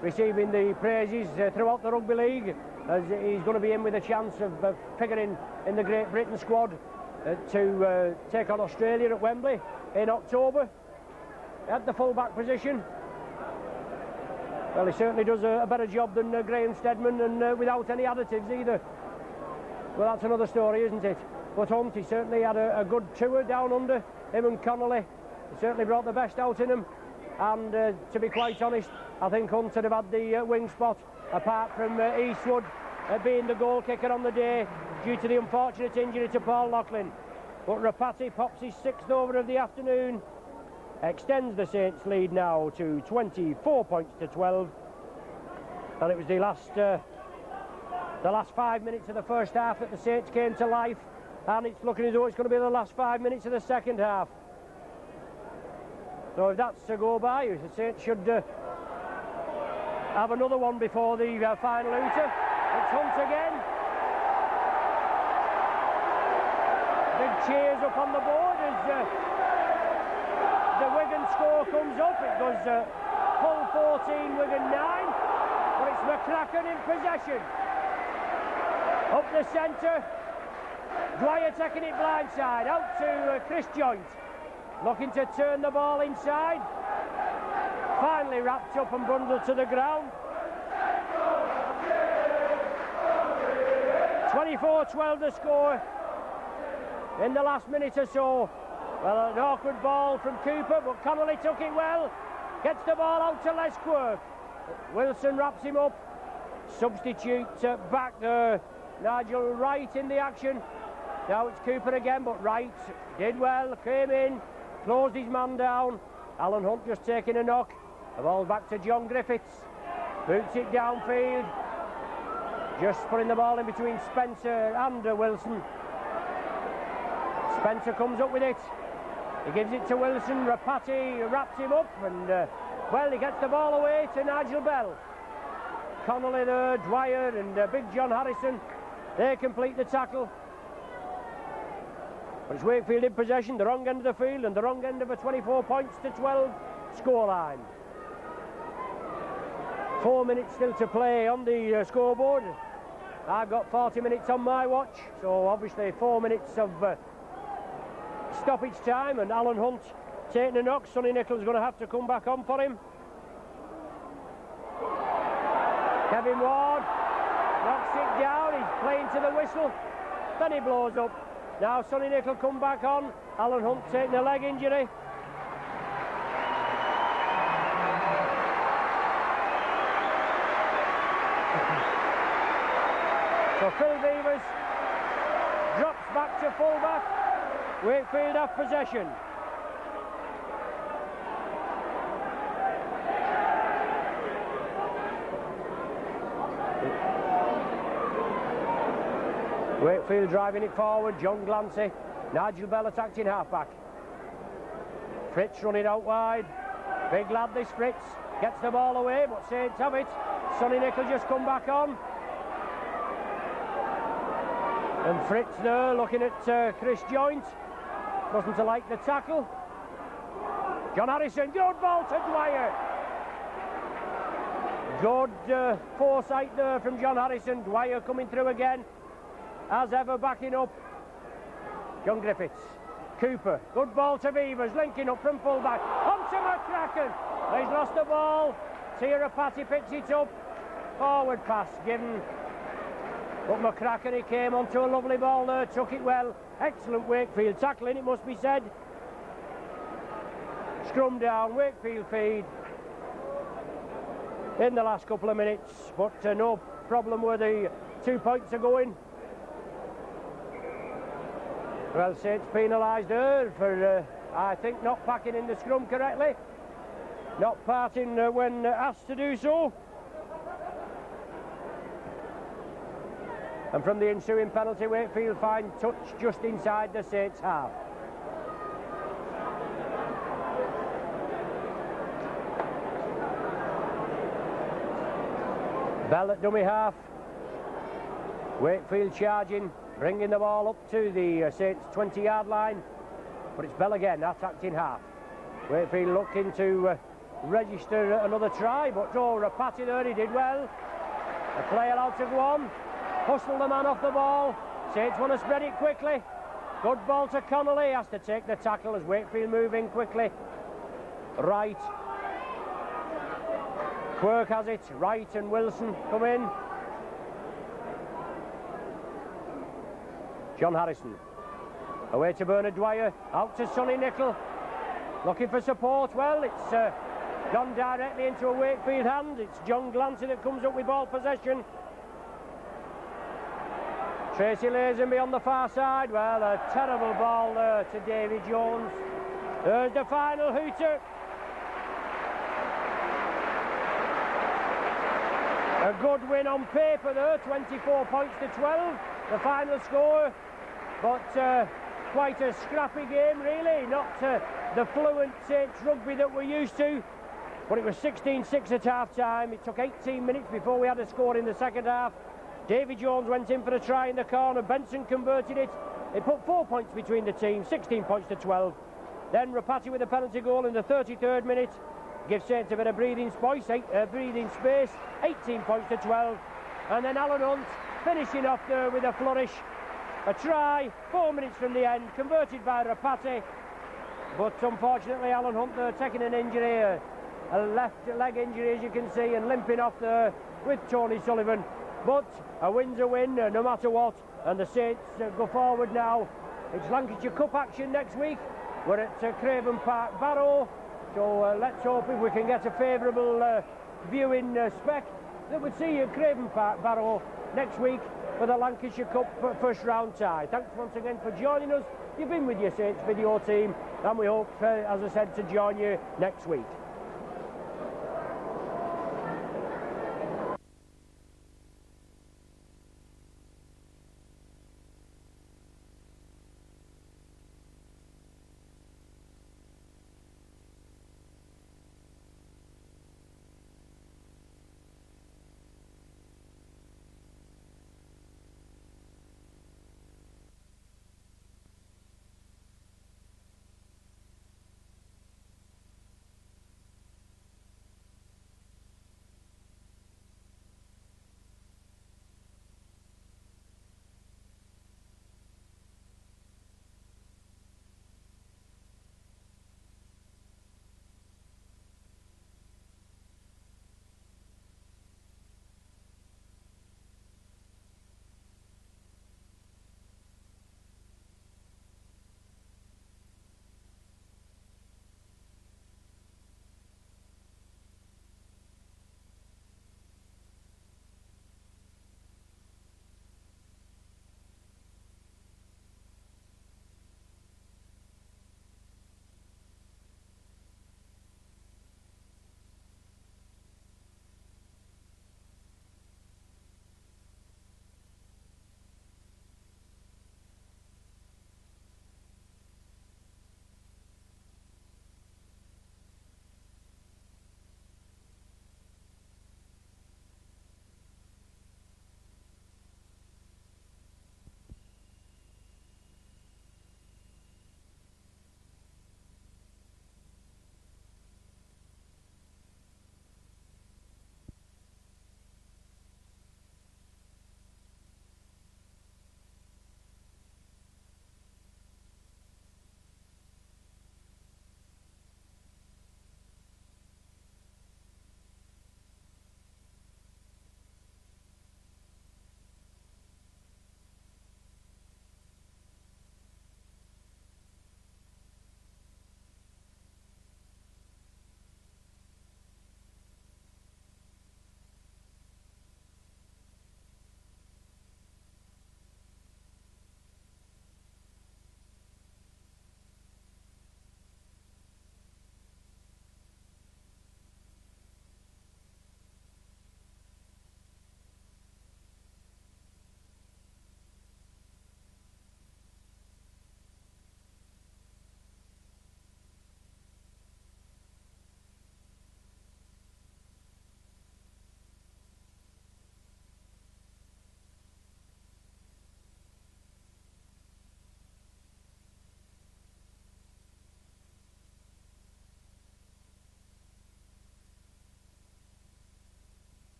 [SPEAKER 1] receiving the praises throughout the Rugby League, as he's going to be in with a chance of figuring in the Great Britain squad to take on Australia at Wembley in October at the full-back position. Well, he certainly does a better job than Graham Steadman, and without any additives either. Well, that's another story, isn't it? But Hunt, he certainly had a good tour down under, him and Connolly. He certainly brought the best out in him, and to be quite honest, I think Hunt would have had the wing spot, apart from Eastwood being the goal kicker on the day due to the unfortunate injury to Paul Loughlin. But Rapati pops his 6th over of the afternoon, extends the Saints' lead now to 24 points to 12, and it was the last 5 minutes of the first half that the Saints came to life, and it's looking as though it's going to be the last 5 minutes of the second half. So if that's to go by, the Saints should have another one before the final hooter. It's Hunt again. Big cheers up on the board as the Wigan score comes up. It goes Hull 14, Wigan 9, but it's McCracken in possession. Up the centre, Dwyer taking it blindside, out to Chris Joynt, looking to turn the ball inside. Finally wrapped up and bundled to the ground. 24-12 the score in the last minute or so. Well, an awkward ball from Cooper, but Connolly took it well. Gets the ball out to Les Quirk. Wilson wraps him up. Substitute back there. Nigel Wright in the action. Now it's Cooper again, but Wright did well, came in, closed his man down. Alan Hunt just taking a knock. The ball back to John Griffiths. Boots it downfield. Just putting the ball in between Spencer and Wilson. Spencer comes up with it. He gives it to Wilson. Rapati wraps him up, and well, he gets the ball away to Nigel Bell. Connolly there, Dwyer and Big John Harrison. They complete the tackle. But it's Wakefield in possession, the wrong end of the field, and the wrong end of a 24 points to 12 scoreline. 4 minutes still to play on the scoreboard. I've got 40 minutes on my watch, so obviously 4 minutes of stoppage time, and Alan Hunt taking a knock. Sonny Nicholls going to have to come back on for him. Kevin Ward knocks it down, he's playing to the whistle, then he blows up. Now Sonny Nicholls come back on. Alan Hunt taking a leg injury. So Phil Beavers drops back to fullback. Wakefield have possession. Wakefield driving it forward. John Glancy. Nigel Bell attacked in half-back. Fritz running out wide. Big lad this Fritz. Gets the ball away, but Saints have it. Sonny Nicholls just come back on. And Fritz there looking at Chris Joynt. Doesn't like the tackle. John Harrison, good ball to Dwyer. Good foresight there from John Harrison. Dwyer coming through again. As ever backing up. John Griffiths. Cooper, good ball to Beavers, linking up from fullback. On to McCracken. He's lost the ball. Tira Patty picks it up. Forward pass given. But McCracken, he came onto a lovely ball there, took it well. Excellent Wakefield tackling, it must be said. Scrum down, Wakefield feed. in the last couple of minutes, but no problem where the 2 points are going. Well, Saints penalised her for, I think, not packing in the scrum correctly, not parting when asked to do so. And from the ensuing penalty, Wakefield find touch just inside the Saints half. Bell at dummy half. Wakefield charging, bringing the ball up to the Saints 20-yard line. But it's Bell again, attacked in half. Wakefield looking to register another try, but Rapati there, he did well. A play allowed to go on. Hustle the man off the ball. Saints want to spread it quickly. Good ball to Connolly, has to take the tackle as Wakefield move in quickly. Wright. Quirk has it. Wright and Wilson come in. John Harrison. Away to Bernard Dwyer. Out to Sonny Nicol. Looking for support. Well, it's gone directly into a Wakefield hand. It's John Glancy that comes up with ball possession. Tracy Lazenby on the far side. Well, a terrible ball there to Davy Jones. There's the final hooter. A good win on paper there, 24 points to 12, the final score. But quite a scrappy game, really. Not the fluent Saints rugby that we're used to. But it was 16-6 at half-time. It took 18 minutes before we had a score in the second half. Davy Jones went in for a try in the corner. Benson converted it. It put 4 points between the teams, 16 points to 12. Then Rapati with a penalty goal in the 33rd minute. Gives Saints a bit of breathing space, 18 points to 12. And then Alan Hunt finishing off there with a flourish. A try, 4 minutes from the end, converted by Rapati. But unfortunately, Alan Hunt there taking an injury, a left leg injury as you can see, and limping off there with Tony Sullivan. But a win's a win, no matter what, and the Saints go forward now. It's Lancashire Cup action next week. We're at Craven Park, Barrow, so let's hope if we can get a favourable viewing spec that would see you at Craven Park, Barrow next week for the Lancashire Cup first round tie. Thanks once again for joining us. You've been with your Saints video team, and we hope, as I said, to join you next week.